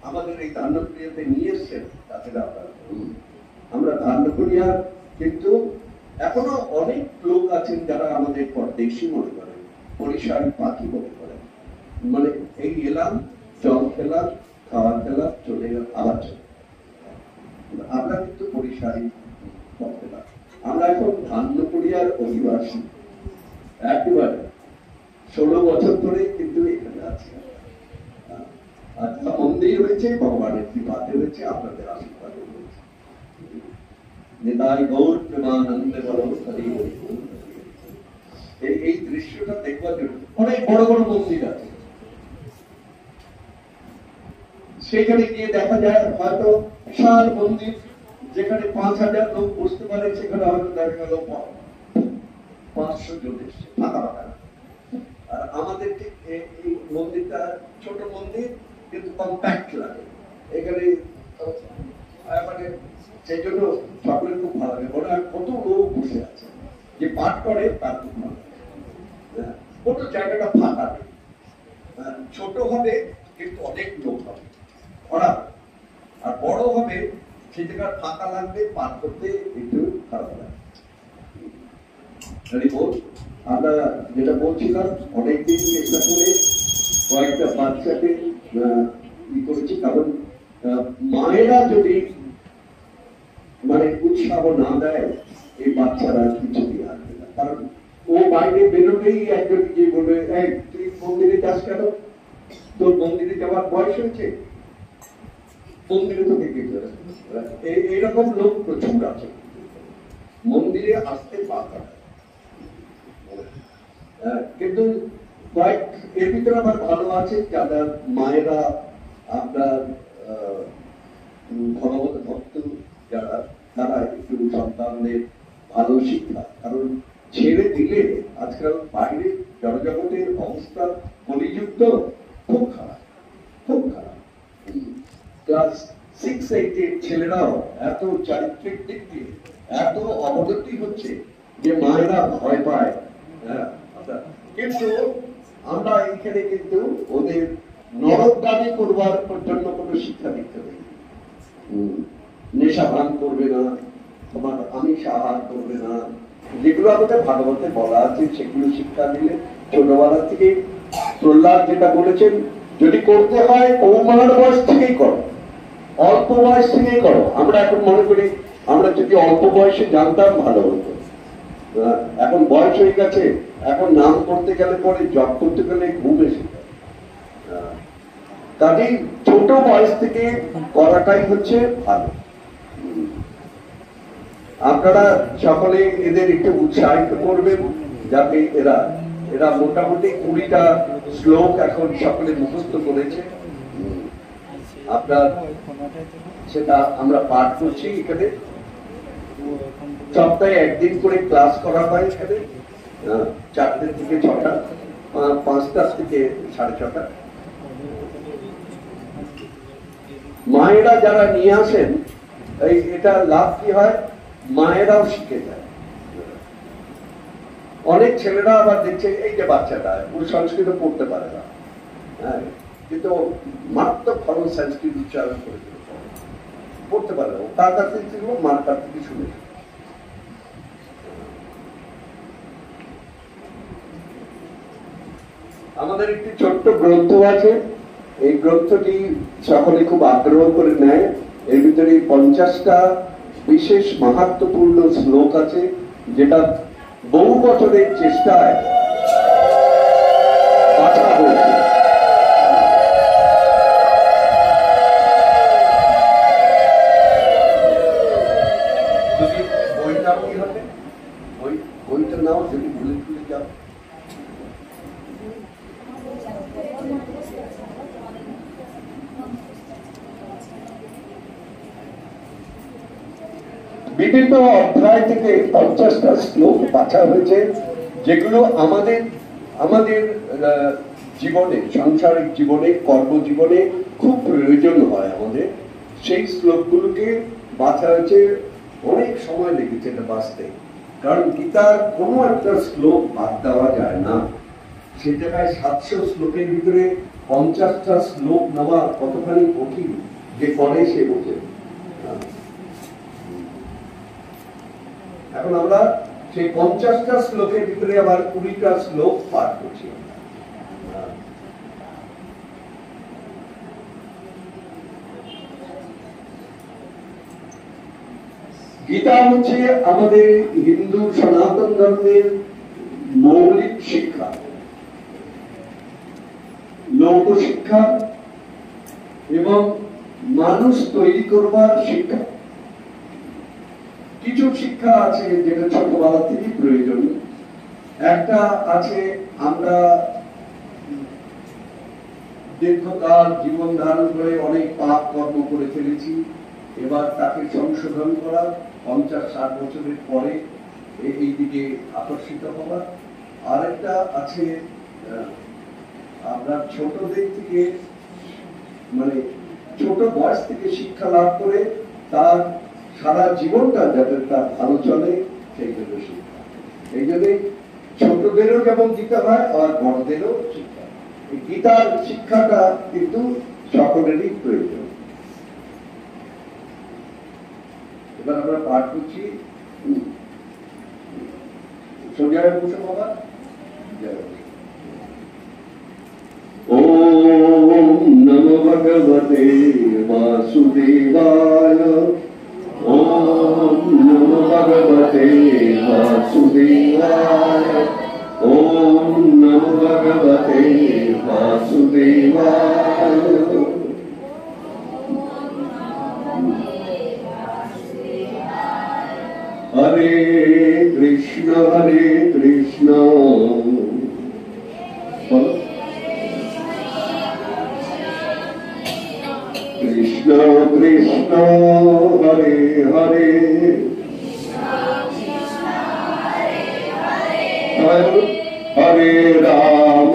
আমাদের এই ধান্যকড়িয়াতে নিয়ে এসছেন তাদের আমরা ধান্যকড়িয়ার, কিন্তু এখনো অনেক লোক আছেন যারা আমাদের পরদেশী মনে করেন, পরিসারী পাখি মনে করেন। মানে এই এলাম, জল খেলাম, খাওয়া খেলাম, চলে গেল, আবার চলে। আমরা কিন্তু পরিসারী পথে না, আমরা এখন ধান্যকড়িয়ার অধিবাসী একেবারে 16 বছর ধরে কিন্তু এখানে আছি। আচ্ছা, মন্দির হয়েছে ভগবানের কৃপাতে হয়েছে, আপনাদের আশীর্বাদে হয়েছে। নিতাই গৌর প্রেমানন্দে বলো হরি হরি। এই দৃশ্যটা দেখবার জন্য অনেক বড় বড় মন্দির আছে, সেখানে গিয়ে দেখা যায় হয়তো বিশাল মন্দির, যেখানে 5000 লোক বসতে পারে, সেখানে হয়তো দেখা গেল 500 জন এসছে, ফাঁকা ফাঁকা। আর আমাদের ঠিক এই মন্দিরটা ছোট মন্দির, কিন্তু কম্প্যাক্ট লাগে এখানে, মানে সেই জন্য সকলের খুব ভালো লাগে। মনে হয় কত লোক বসে আছে, যে পাঠ করে তার খুব ভালো লাগে। কোনো জায়গাটা ফাঁকা নেই, ছোট হবে কিন্তু অনেক লোক হবে, ভরা, আর বড় হবে সেই জায়গায় ফাঁকা লাগবে, পাঠ করতে একটু খারাপ লাগে। আমরা যেটা বলছিলাম, অনেকদিন চেষ্টা করে কয়েকটা বাচ্চাকে ই করেছি, কারণ মায়েরা যদি মানে উৎসাহ না দেয় এই বাচ্চারা কিছুতেই আসবে না। কারণ ও বাইরে বেরোলেই একজন গিয়ে বলবে, এই তুই মন্দিরে যাস কেন, তোর মন্দিরে যাওয়ার বয়স হয়েছে, মন্দিরে তোকে কে এইরকম লোক প্রচুর আছে, মন্দিরে আসতে বাধা। কিন্তু কয়েক এর ভিতরে আবার ভালো আছে যারা মায়েরা, আপনার ভগবত ভক্ত যারা, তারা একটু সন্তানদের ভালো শিক্ষা, কারণ ছেড়ে দিলে আজকাল বাইরে জনজগতের অবস্থা কলিযুক্ত খুব খারাপ, খুব খারাপ। ক্লাস 6-8 ছেলেরাও এত চারিত্রিক দিক দিয়ে এত অবনতি হচ্ছে যে মায়েরা ভয় পায়। কিন্তু আমরা এখানে কিন্তু ওদের নরকগামী করবার জন্য কোনো শিক্ষা দিতে হবে। নেশা ভান করবে না, তোমার আমিষ আহার করবে না, যেগুলো আমাদের ভাগবতে বলা আছে সেগুলো শিক্ষা দিলে ছোটবেলা থেকে। প্রহ্লাদ যেটা বলেছেন, যদি করতে হয় কৌমার বয়স থেকেই করো, অল্প বয়স থেকেই করো। আমরা এখন মনে করি আমরা যদি অল্প বয়সে জানতাম ভালো হতো, এখন বয়স হয়ে গেছে, এখন নাম করতে গেলে পরে জব করতে গেলে ঘুম এসে যায়। কাজেই ছোট বয়স থেকে করাটাই হচ্ছে ভালো। আপনারা সকলে এদের একটু উৎসাহিত করবেন, যাতে এরা এরা মোটামুটি 20টা শ্লোক এখন সকলে মুখস্থ করেছে। আপনার সেটা আমরা পাঠ করছি এখানে, সপ্তাহে একদিন করে ক্লাস করা হয় এখানে, 4টে থেকে 6টা, 5টা থেকে 6:30। মায়েরা যারা নিয়ে আসেন, এটা লাভ কি হয়, মায়েরাও শিখে যায়। অনেক ছেলেরা আবার দেখছে এই যে বাচ্চাটা ও সংস্কৃত পড়তে পারে না, হ্যাঁ, কিন্তু মারাত্মক ভালো সংস্কৃত উচ্চারণ করে পড়তে পারে না, তার কাছ থেকে মার কাছ থেকে শুনে। আমাদের একটি ছোট্ট গ্রন্থ আছে, এই গ্রন্থটি সকলে খুব আগ্রহ করে নেয়। এর ভিতরে 50টা বিশেষ মাহাত্ম্যপূর্ণ শ্লোক আছে, যেটা বহু বছরের চেষ্টায় বাছা হয়েছে। বইটা কি হবে, বইটা নাও, যদি ভুলে ভুলে যাও। বিভিন্ন অধ্যায় থেকে 50টা শ্লোক বাছা হয়েছে, যেগুলো আমাদের আমাদের জীবনে, সাংসারিক জীবনে, কর্মজীবনে খুব প্রয়োজন হয় আমাদের। সেই শ্লোকগুলোকে বাছা হয়েছে, অনেক সময় লেগেছে এটা বাঁচতে, কারণ গীতার কোনো একটা শ্লোক বাদ দেওয়া যায় না। সেই জায়গায় 700 শ্লোকের ভিতরে 50টা শ্লোক নেওয়া কতখানি কঠিন, যে করে সে বোঝে। এখন আমরা সেই 50টা শ্লোকের ভিতরে আবার 20টা শ্লোক পাঠ করছি। গীতা হচ্ছে আমাদের হিন্দু সনাতন ধর্মের মৌলিক শিক্ষা, লোক শিক্ষা এবং মানুষ তৈরি করবার শিক্ষা। কিছু শিক্ষা আছে যেটা ছোটবেলা থেকেই প্রয়োজন। একটা আছে, আমরা দীর্ঘকাল জীবন ধারণ করে অনেক পাপ কর্ম করে ফেলেছি, এবার তাকে সংশোধন করা, 50-60 বছরের পরে এই দিকে আকর্ষিত হওয়া। আরেকটা আছে আমরা ছোটদের থেকে মানে ছোট বয়স থেকে শিক্ষা লাভ করে তার সারা জীবনটা যাতে তার ভালো চলে সেই জন্য শিক্ষা। এই জন্যই ছোটদেরও যেমন দিতে হয় আর বড়দেরও শিক্ষা। এই গীতার শিক্ষাটা কিন্তু সকলেরই প্রয়োজন। এবার আমরা পাঠ করছি সঞ্জয় বসু বাবা। ওম নমো ভগবতে বাসুদেবায়। ওম নমো ভগবতে বাসুদেবায়। ওম নমো ভগবতে বাসুদেবায়। হরে কৃষ্ণ কৃষ্ণ কৃষ্ণ হরে হরে হরে রাম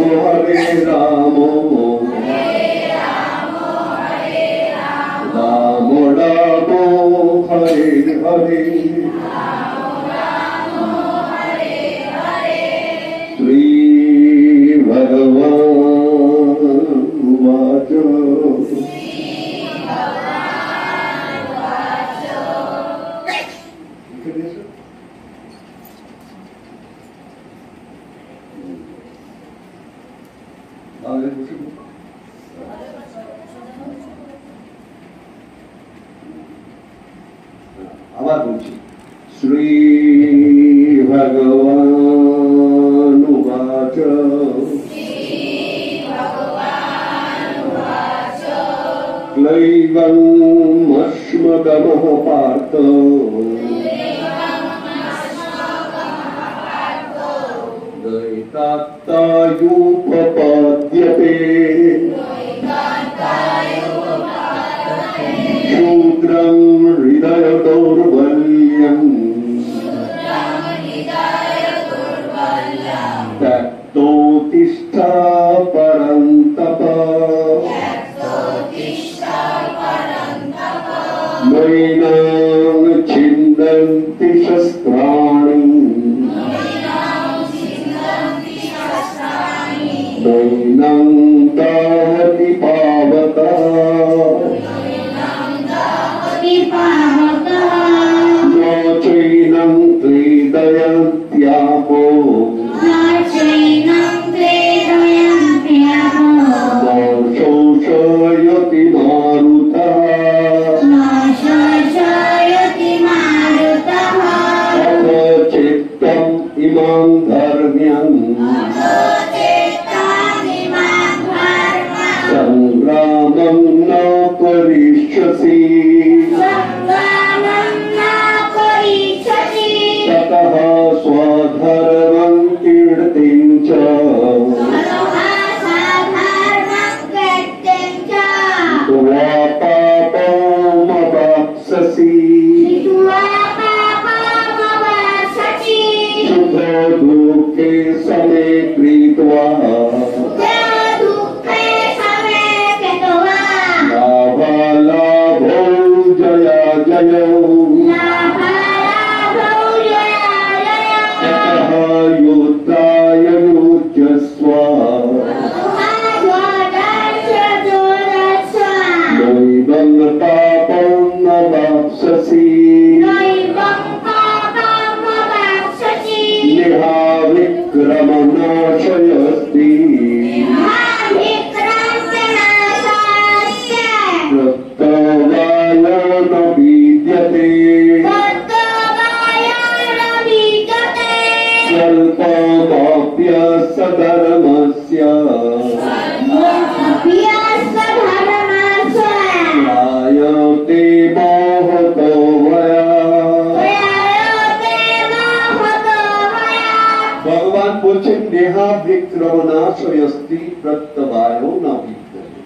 রাম রাম হরে হরে শ্রী ভগবান উবাচ। আবার বলছি শ্রী ভগবান উবাচ। ক্লৈবং মস্মগমঃ পার্থ দৈতাত্তায়ুপপাদ্যতে শূদ্রং হৃদয় দৌর্বল্যং ত্যক্তোত্তিষ্ঠ পরন্তপ। নৈনাং ছিন্দন্তি শস্ত্রাণি নৈনাং দাহতি পাবতঃ। ন চৈনং ক্লেদয়ন্ত্যাপো ন শোষয়তি মারুতः। অথ চিত্তম ইমাং ধর্ম্যং সংগ্রামং ন করিষ্যসি। ততঃ স্বধর্মং কীর্তিং চ ত্বা পাপমবাপ্স্যসি। সুখে দুঃখে সमे কৃত্বা লাভালাভৌ জয়াজয়ৌ। ততঃ যুদ্ধায় যুজ্যস্ব। নৈবং পাপমবাপ্স্যসি। নিহা বিক্রমনাশয়স্তি। প্রত্যবায় ন বিদ্যতে। স্বল্পমপ্যস্য ধর্মস্য ত্রায়তে মোহতো ভয়াৎ। ভগবান বলছেন নেহা বিক্রমনাশয়স্তি প্রত্যবায় ন বিদ্যতে।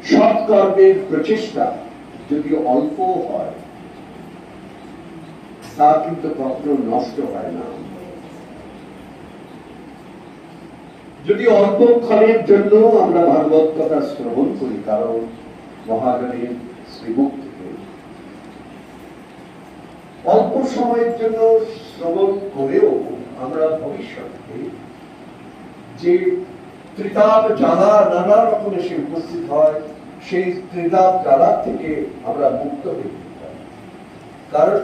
সৎকর্মের প্রচেষ্টা যদি অল্প হয় তা কিন্তু কখনো নষ্ট হয় না। যদি অল্পক্ষণের জন্য আমরা ভাগবত কথা শ্রবণ করি, কারণ মহাজনের শ্রীমুখ থেকে অল্প সময়ের জন্য শ্রবণ করেও আমরা ভবিষ্যতে যে ত্রিতাপ জ্বালা নানা রকম এসে উপস্থিত হয়, সেই ত্রিতাপ জ্বালা থেকে আমরা মুক্ত হয়ে যেতে পারি। কারণ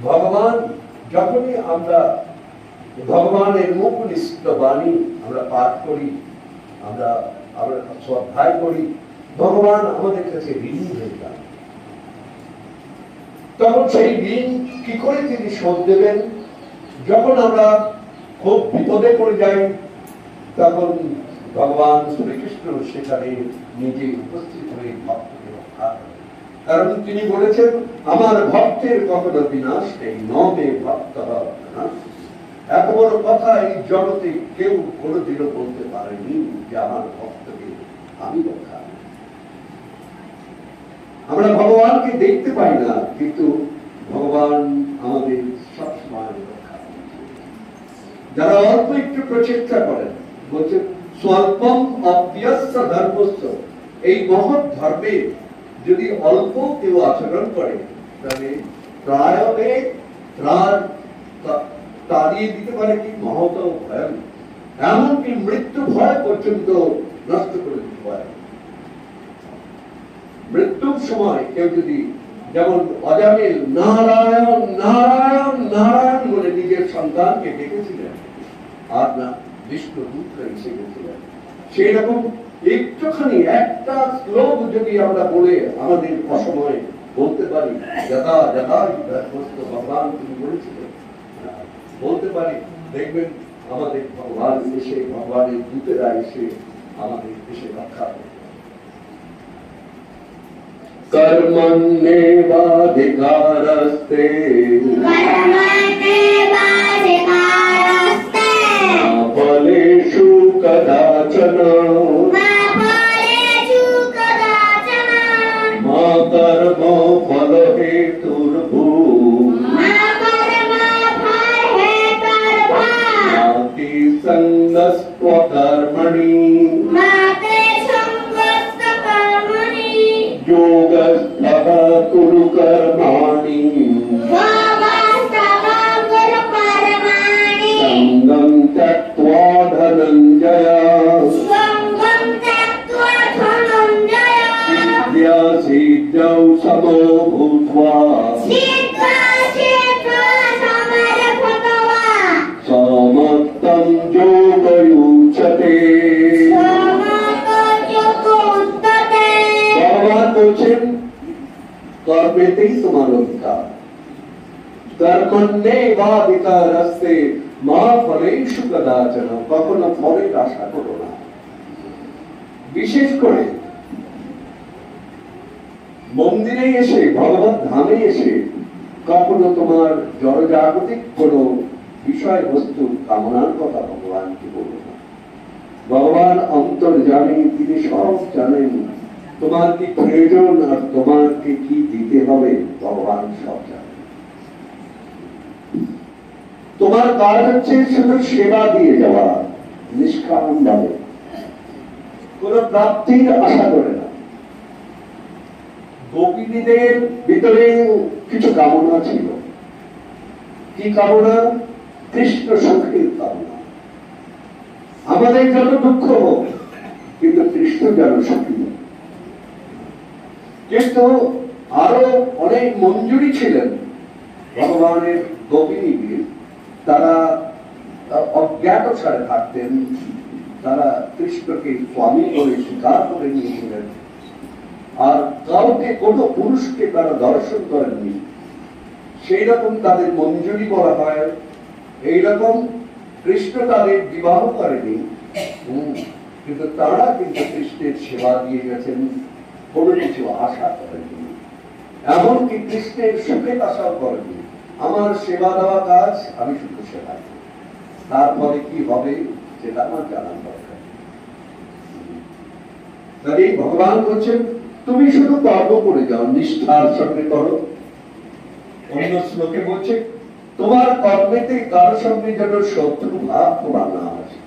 ভগবান যখনই আমরা ভগবানের মুখ নিঃসৃত বাণী আমরা পাঠ করি, আমরা শ্রদ্ধায় করি, ভগবান আমাদের কাছে ঋণী হয়ে যান। তখন সেই ঋণ কি করে তিনি শোধ দেবেন? যখন আমরা খুব বিপদে পড়ে যাই, তখন ভগবান শ্রীকৃষ্ণ সেখানে নিজে উপস্থিত হয়ে ভক্তকে রক্ষা করেন। কারণ তিনি বলেছেন, আমার ভক্তের কখনো বিনাশ নেই, নমে ভক্ত বিনাশ। এত বড় কথা এই জগতে কেউ কোনোদিনও বলতে পারেনি যে আমার ভক্তকে আমি রক্ষা। আমরা ভগবানকে দেখতে পাই না, কিন্তু ভগবান আমাদের সবসময় রক্ষা করেন। যারা অল্প একটু প্রচেষ্টা করেন, বলছেন স্বল্পম অপ্যস্য ধর্মস্য, এই মহৎ ধর্মে যদি অল্প কেউ আচরণ করে, তাহলে প্রায় তাড়িয়ে দিতে পারে কি মহৎ ভয়, এমনকি মৃত্যু ভয় পর্যন্ত নষ্ট করে দিতে পারে। মৃত্যুর সময় কেউ যদি, যেমন অজামিল নারায়ণ নারায়ণ নারায়ণ বলে নিজের সন্তানকে ডেকেছিলেন, আর না বিষ্ণুদূতরা এসে গেছিলেন, সেই রকম একটুখানি একটা শ্লোক যদি আমরা বলে আমাদের অসময়ে বলতে পারি, যথা যথা ভগবান তিনি বলেছিলেন, বলতে পারি, দেখবেন আমাদের ভগবান এসে, ভগবানের দূতেরা এসে আমাদের দেশে রক্ষা করে। कर्मण्येवाधिकारस्ते फलेषु कदाचन मा कर्म फलहेतुर्भूः नाति सङ्गस्त्वकर्मणि योगस्थः कुरु कर्माणि सङ्गं त्यक्त्वा धनञ्जय सिद्ध्या सिद्धौ समो भूत्वा समत्तं योगयुज्यते। ভগবান বলছেন কর্মেতেই তোমার অধিকার, কর্মণ্যেবাধিকারস্তে মা ফলেষু কদাচন, কখনো ফলের আশা করো না। বিশেষ করে মন্দিরে এসে, ভগবত ধামে এসে কখনো তোমার জড়জাগতিক কোনো বিষয়বস্তু কামনার কথা ভগবানকে বলো না। ভগবান অন্তর জানেন, তিনি সব জানেন, তোমার কি প্রয়োজন আর তোমাকে কি দিতে হবে ভগবান সব জানেন। তোমার কাজ হচ্ছে শুধু সেবা দিয়ে যাওয়া, নিষ্কাম ভাবে, কোন প্রাপ্তির আশা করে না। গোপিনীদের ভিতরে কিছু কামনা ছিল। কি কামনা? কৃষ্ণ সুখের কামনা। আমাদের যত দুঃখ হোক, কিন্তু কৃষ্ণ যেন সুখী হোক। কিন্তু আরো অনেক মঞ্জুরি ছিলেন ভগবানের গোপিনীদের, তারা অজ্ঞাত ছাড়ে থাকতেন, তারা কৃষ্ণকে স্বামী করে স্বীকার করে নিয়েছিলেন, আর কাউকে কোনো পুরুষকে তারা দর্শন করেননি। সেই রকম তাদের মঞ্জুরি করা হয়। এইরকম কৃষ্ণ তাদের বিবাহ করেনি, কিন্তু তারা কিন্তু কৃষ্ণের সেবা দিয়ে গেছেন, কোনো কিছু আশা করেনি, এমনকি কৃষ্ণের সুখের আশাও করেনি। আমার সেবা দেওয়া কাজ, আমি শুধু সেবা করি, তারপরে কি হবে সেটা আমার জানার দরকার। তাই ভগবান বলছেন তুমি শুধু কর্ম করে যাও, নিষ্ঠার সঙ্গে করো। অন্য শ্লোকে বলছে তোমার কর্মেতে কার সঙ্গে যেন শত্রু ভাব তোমার না আসে।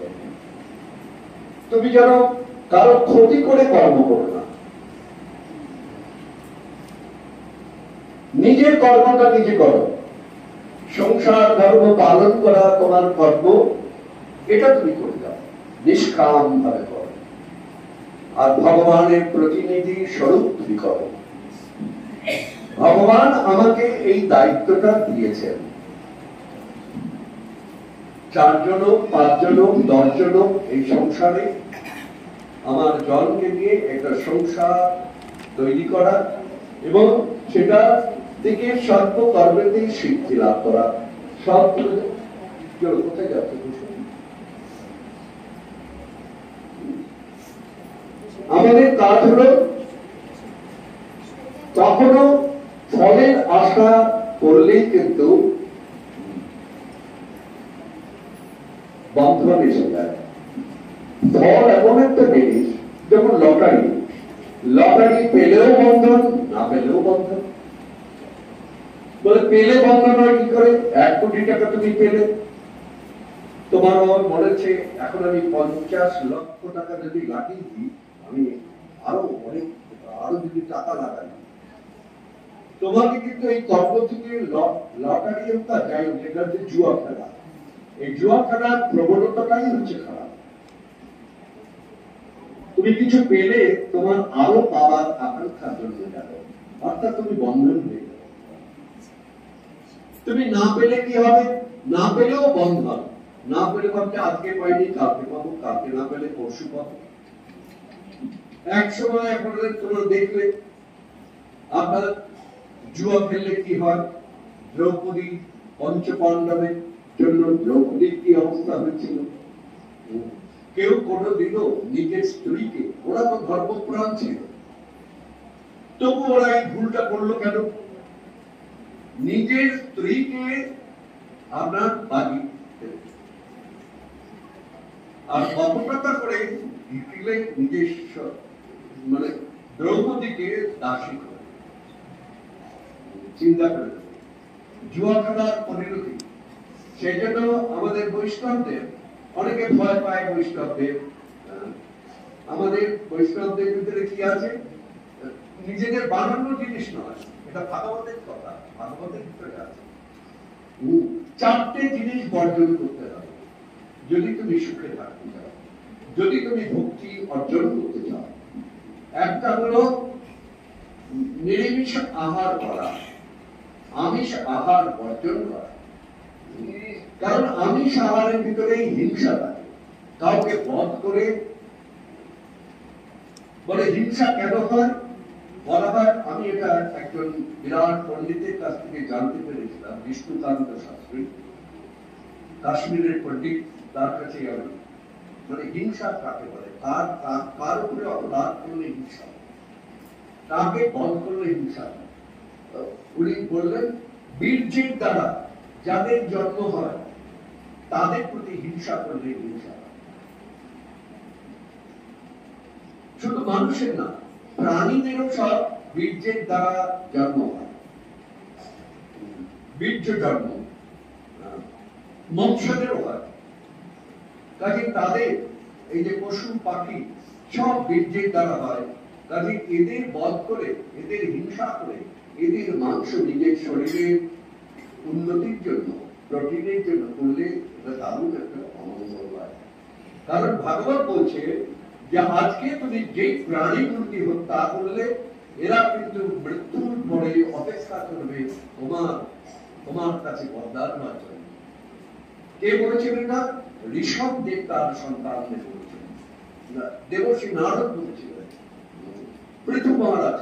তুমি যেন কারো ক্ষতি করে কর্ম করো না, নিজের কর্মটা নিজে করো। সংসার ধর্ম পালন করা তোমার কর্ম, এটা তুমি করে দাও, নিষ্কাম ভাবে করো, আর ভগবানের প্রতিনিধি স্বরূপ তুমি করো। ভগবান আমাকে এই দায়িত্বটা দিয়েছেন। 4 জন 5 জন 10 জন এই সংসারে আমার জনকে দিয়ে একটা সংসার তৈরি করা এবং সেটা থেকে সর্ব কর্মেতে সিদ্ধি লাভ করা। সব কোথায় যাচ্ছে? আমাদের কাজ হলো কখনো ফলের আশা করলেই কিন্তু বন্ধন এসে যায়। ফল এমন একটা জিনিস, যেমন লটারি, লটারি পেলেও বন্ধন, না পেলেও বন্ধন। বলে পেলে বন্ধন হয় কি করে? 1 কোটি টাকা তুমি পেলে, তোমার মনে হচ্ছে এখন আমি 50 লক্ষ টাকা যদি লাগিয়ে দিই, আমি আরো অনেক আরো যদি টাকা লাগাই, তোমাকে কিন্তু এই কর্ম থেকে লটারি একটা যাই হোক, যেটা হচ্ছে জুয়া খেলা, এই জুয়া খেলার প্রবণতাটাই হচ্ছে খারাপ। তুমি কিছু পেলে তোমার আরো পাওয়ার আকাঙ্ক্ষার জন্য যাবে, অর্থাৎ তুমি বন্ধন হয়ে যাবে। তুমি না পেলে কি হবে? না পেলেও বন্ধন, না পেলে ভাবছে আজকে পাইনি কালকে পাবো, কালকে না পেলে পরশু পাবো। এক সময় আপনাদের তোমরা দেখলে আপনার জুয়া খেললে কি হয়, দ্রৌপদী পঞ্চপাণ্ডবের জন্য দ্রৌপদীর কি অবস্থা হয়েছিল? কেউ কোনোদিনও নিজের স্ত্রীকে, ওরা তো ধর্মপ্রাণ ছিল, তবু ওরা এই ভুলটা করলো কেন? নিজের স্ত্রীকে আপনার বাড়ি আর অপকথা করে নিজস্ব মানে দ্রৌপদীকে দাসী করে। চিন্তা করে জুয়া খেলার পরিণতি। সেই জন্য আমাদের বৈষ্ণবদের অনেকে ভয় পায়। বৈষ্ণবদের, আমাদের বৈষ্ণবদের ভিতরে কি আছে? নিজেদের বানানো জিনিস নয়, এটা ভাগবতের কথা, ভাগবতের ভিতরে আছে। 4টে জিনিস বর্জন করতে হবে যদি তুমি সুখে থাকতে চাও, যদি তুমি ভক্তি অর্জন করতে চাও। একটা হলো নিরামিষ আহার করা, আমিষ আহার বর্জন করা। কারণ আমিষ আহারের ভিতরে হিংসা থাকে, কাউকে বধ করে। বলে হিংসা কেন হয়? বলা হয়, আমি এটা একজন বিরাট পণ্ডিতের কাছ থেকে জানতে পেরেছিলাম, বিষ্ণুকান্ত শাস্ত্রী, কাশ্মীরের পণ্ডিত, তার কাছে আমি মানে হিংসা কাকে বলে, কার উপরে অপরাধ করলে হিংসা, কাকে বধ করলে হিংসা। উনি বললেন বীর্যের দ্বারা যাদের জন্ম হয় তাদের প্রতি হিংসা করলে হিংসা। শুধু মানুষের না, প্রাণীদেরও সব বীর্যের দ্বারা জন্ম হয়, বীর্য জন্ম। মৎস্যদেরও হয়। কাজে তাদের এই যে পশু পাখি সব বীর্যের দ্বারা হয়। কাজে এদের বধ করে, এদের হিংসা করে, এদের মাংস নিজের শরীরের উন্নতির জন্য, প্রোটিনের জন্য করলে এটা দারুণ একটা অমঙ্গল হয়। কারণ ভাগবত বলছে যে আজকে তুমি যে প্রাণীগুলোকে হত্যা করলে এরা কিন্তু মৃত্যুর পরে অপেক্ষা করবে তোমার কাছে বরদান হওয়ার জন্য। কে বলেছেন এটা? ঋষভ দেব তার সন্তানদের বলেছেন, দেবর্ষি নারদ বলেছিলেন, পৃথু মহারাজ।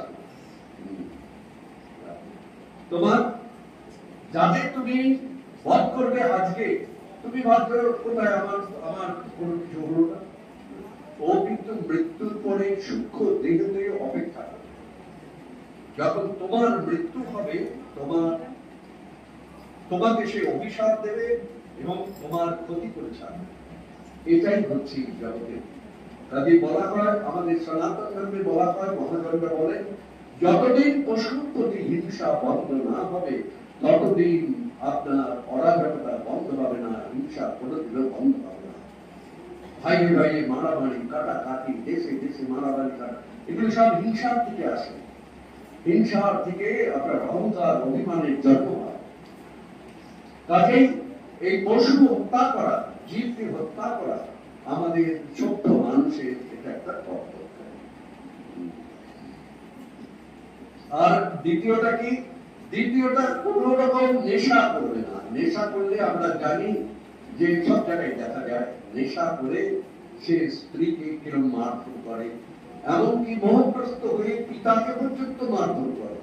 তোমার যাদের তুমি বধ করবে আজকে, তুমি ভাবছো কোথায় আমার কোনো কিছু হলো না, ও কিন্তু মৃত্যুর পরে সূক্ষ্ম দেহতে অপেক্ষা করবে। যখন তোমার মৃত্যু হবে, তোমাকে সে অভিশাপ দেবে এবং তোমার ক্ষতি করে ছাড়বে। এটাই হচ্ছে জগতের। কাজে বলা হয়, আমাদের সনাতন ধর্মে বলা হয়, মহাজনরা বলেন, যতদিন পশুর প্রতি হিংসা বন্ধ না হবে ততদিন আপনার অরাজকতা বন্ধ হবে না, হিংসা কোনোদিনও বন্ধ হবে না। ভাইয়ে ভাইয়ে মারামারি কাটাকাটি, দেশে দেশে মারামারি কাটা, এগুলো সব হিংসার থেকে আসে। হিংসার থেকে আপনার অহংকার অভিমানের জন্ম হয়। কাজেই এই পশু হত্যা করা, জীবকে হত্যা করা আমাদের ছোট্ট মানুষের এটা একটা কর্তব্য। আর দ্বিতীয়টা কি? দ্বিতীয়টা কোন রকম নেশা করবে না। নেশা করলে আমরা জানি যে সব জায়গায় দেখা যায়, নেশা করে সে স্ত্রীকে কিরম মারধর করে, এমনকি মোহগ্রস্ত হয়ে পিতাকে পর্যন্ত মারধর করে,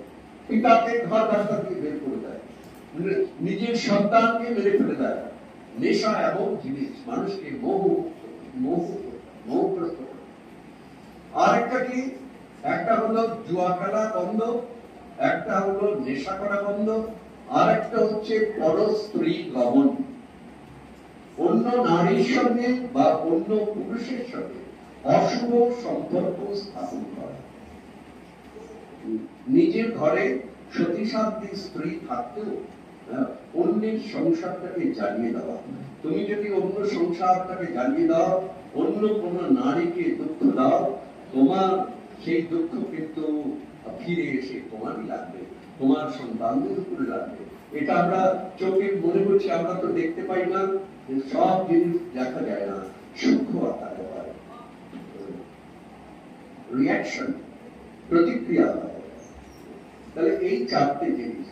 পিতাকে ঘর রাস্তা দিয়ে বের করে দেয়, নিজের সন্তানকে মেরে ফেলে দেয়। নেশা এমন জিনিস মানুষকে মোহগ্রস্ত করে। আর একটা কি? একটা হলো জুয়া খেলা বন্ধ, একটা হলো নেশা করা বন্ধ, আর একটা হচ্ছে পর স্ত্রী গমন, অন্য নারীর সঙ্গে বা অন্য পুরুষের সঙ্গে অশুভ সম্পর্ক স্থাপন করা। নিজের ঘরে সতী সাধ্বী স্ত্রী থাকতেও অন্যের সংসারটাকে জ্বালিয়ে দেওয়া। তুমি যদি অন্য সংসারটাকে জ্বালিয়ে দাও, অন্য কোন নারীকে দুঃখ দাও, তোমার সেই দুঃখ কিন্তু ফিরে এসে তোমারই লাগবে, তোমার সন্তানদের উপরে লাগবে। এটা আমরা চোখে মনে করছি, আমরা তো দেখতে পাই না, সব জিনিস দেখা যায় না, সূক্ষ্ম আকারে হয়, রিয়াকশন, প্রতিক্রিয়া হয়। তাহলে এই চারটে জিনিস,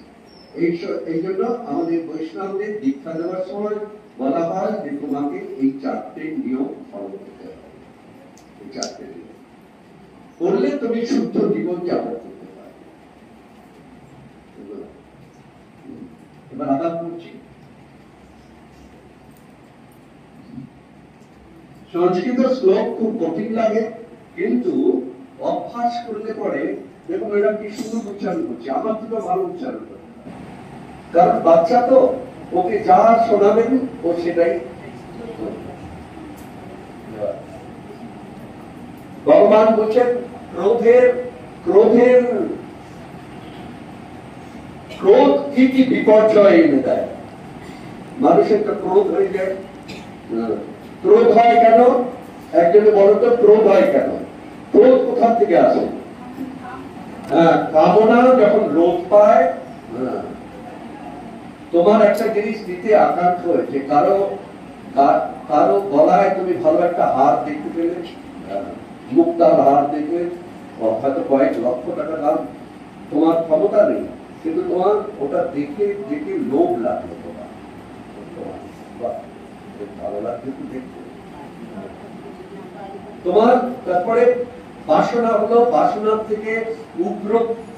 এই জন্য আমাদের বৈষ্ণবদের দীক্ষা দেওয়ার সময় বলা হয় যে তোমাকে এই চারটে নিয়ম ফলো করতে হবে। এই চারটে নিয়ম করলে তুমি শুদ্ধ জীবন যাপন করতে পারবে। এবার আবার করছি, সংস্কৃত শ্লোক খুব কঠিন লাগে, কিন্তু অভ্যাস করলে পরে দেখুন এরা কি সুন্দর উচ্চারণ করছে, আমার থেকে ভালো উচ্চারণ করে। কারণ বাচ্চা তো, ওকে যা শোনাবেন ও সেটাই। ভগবান বলছেন ক্রোধ কি কি বিপর্যয় এনে দেয়। মানুষের তো ক্রোধ হয়ে যায়। ক্রোধ হয় কেন? একজনে বলো তো ক্রোধ হয় কেন? ক্রোধ কোথা থেকে আসে? কামনা যখন লোভ পায়। তোমার একটা জিনিস দিতে আকাঙ্ক্ষ হয়েছে, কারো গলায় তুমি ভালো একটা হার দেখতে পেলে, মুক্তার হার দেখলে, হয়তো কয়েক লক্ষ টাকা দাম, তোমার ক্ষমতা নেই, কিন্তু তোমার ওটা দেখে লোভ লাগলো, তোমার ভালো লাগছে তো দেখতে। তোমার তারপরে বাসনা হলো, বাসনার থেকে উগ্র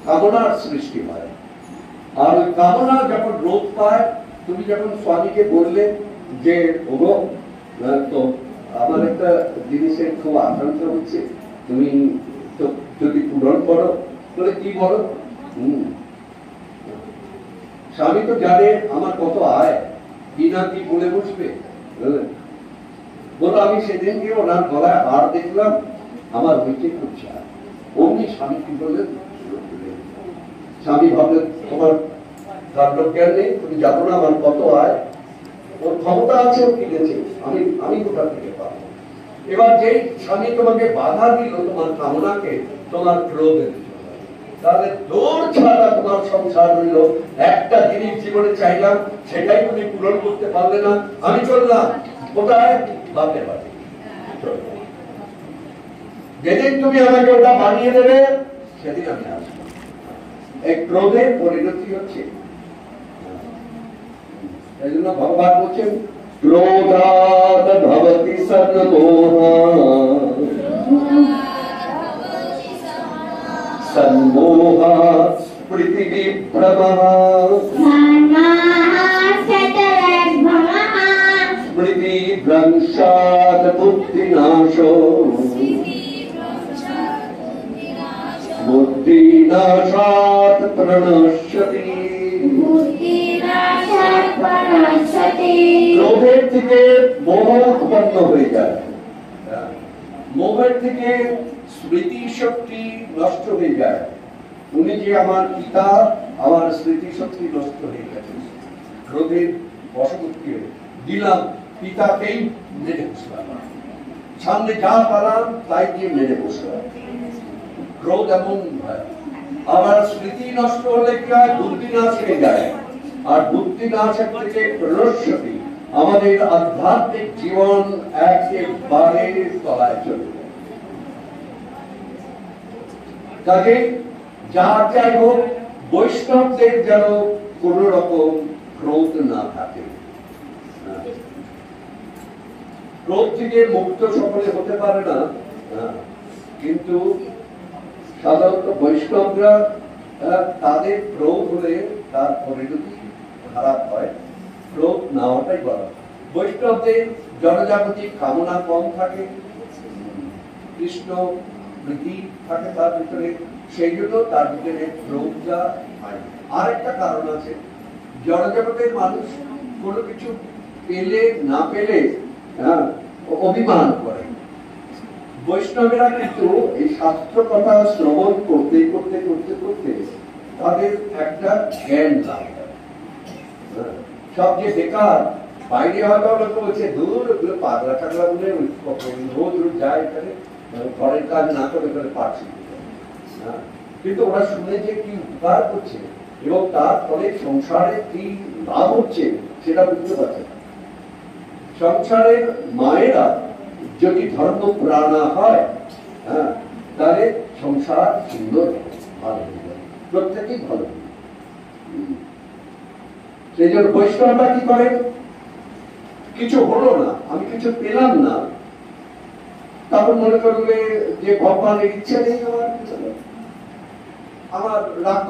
কামনার সৃষ্টি হয়। আর ওই কামনা যখন রোধ পায়, তুমি যখন স্বামীকে বললে যে ওগো তো আমার একটা জিনিসের খুব আকাঙ্ক্ষা হচ্ছে, তুমি তো যদি পূরণ করো, বলে কি বলো? স্বামী তো জানে আমার কত আয়, কি না কি বলে বসবে। বলো আমি সেদিনকে ওনার গলায় হার দেখলাম, আমার হইতে করছে। অমনি স্বামী কি বললেন? স্বামী ভাবলেন তোমার জ্ঞান নেই, তুমি জানো না আমার কত আয়, ওর ক্ষমতা আছে, ও কিনেছে, আমি কোথা থেকে পাবো। এবার যেই স্বামী তোমাকে বাধা দিল তোমার কামনাকে, তোমার ক্রোধ এসেছে, তাহলে দৌড় ছাড়া তোমার সংসার হইল। একটা জিনিস জীবনে চাইলাম, সেটাই তুমি পূরণ করতে পারলে না, আমি চললাম কোথায়? বাপের বাড়ি। যেদিন তুমি আমাকে ওটা বানিয়ে দেবে, সেদিন আমি আসবো। এই ক্রোধের পরিণতি হচ্ছে। এই জন্য ভগবান বলছেন ক্রোধাৎ ভবতি সন্মোহাৎ পৃথিবীভ্রমঃ স্মৃতিভ্রংশাৎ বুদ্ধিনাশো বুদ্ধিনাশাৎ প্রণশ্যতি। ক্রোধের থেকে মোহ উৎপন্ন হয়ে যায়, মোহের থেকে স্মৃতি শক্তি নষ্ট হয়ে যায়। উনি যে আমার পিতা, আমার স্মৃতি শক্তি নষ্ট হয়ে গেছে ক্রোধের বশবর্তী দিলাম, পিতাকেই মেরে বসলাম। সামনে যা পালাম তাই দিয়ে মেরে বসে। ক্রোধ এমন হয়। আবার স্মৃতি নষ্ট হলে কি হয়? বুদ্ধি নাশ হয়ে যায়। আর বুদ্ধি নাশের থেকে ফলশ্রুতি আমাদের আধ্যাত্মিক জীবন একেবারে তলায় চলে যায়। কাজে যা চাই হোক, বৈষ্ণবদের যেন কোন রকম ক্রোধ না থাকে। ক্রোধ থেকে মুক্ত সকলে হতে পারে না, কিন্তু সাধারণত বৈষ্ণবরা তাদের ক্রোধ হলে তার পরিণতি খারাপ হয়। ক্রোধ না হওয়াটাই বলা। বৈষ্ণবদের জনজাগতিক কামনা কম থাকে, কৃষ্ণ প্রীতি থাকে তার ভিতরে, সেই জন্য তার ভিতরে ক্রোধটা হয়। আরেকটা কারণ আছে, জনজগতের মানুষ কোনো কিছু পেলে না পেলে অভিমান করে। বৈষ্ণবেরা কিন্তু এই শাস্ত্র কথা শ্রবণ করতে করতে করতে করতে তাদের একটা জ্ঞান লাভ হয়। সব যে বেকার বাইরে হয়তো লোক বলছে দূর পাগলা টাগলা বলে রোজ রোজ যায় এখানে ঘরের কাজ না করে করে পাঠ শিখতে, কিন্তু ওরা শুনে যে কি উপকার করছে এবং তার ফলে সংসারে কি লাভ হচ্ছে সেটা বুঝতে পারছে না। সংসারের মায়েরা যদি ধর্ম প্রাণা হয়, তাহলে সংসার সুন্দর ভালো হয়ে যায়, প্রত্যেকেই ভালো। সেই জন্য বৈষ্ণবরা কি করে? কিছু হলো না, আমি কিছু পেলাম না, তারপর মনে করবে যে ভগবানের ইচ্ছা নেই আমার রাগ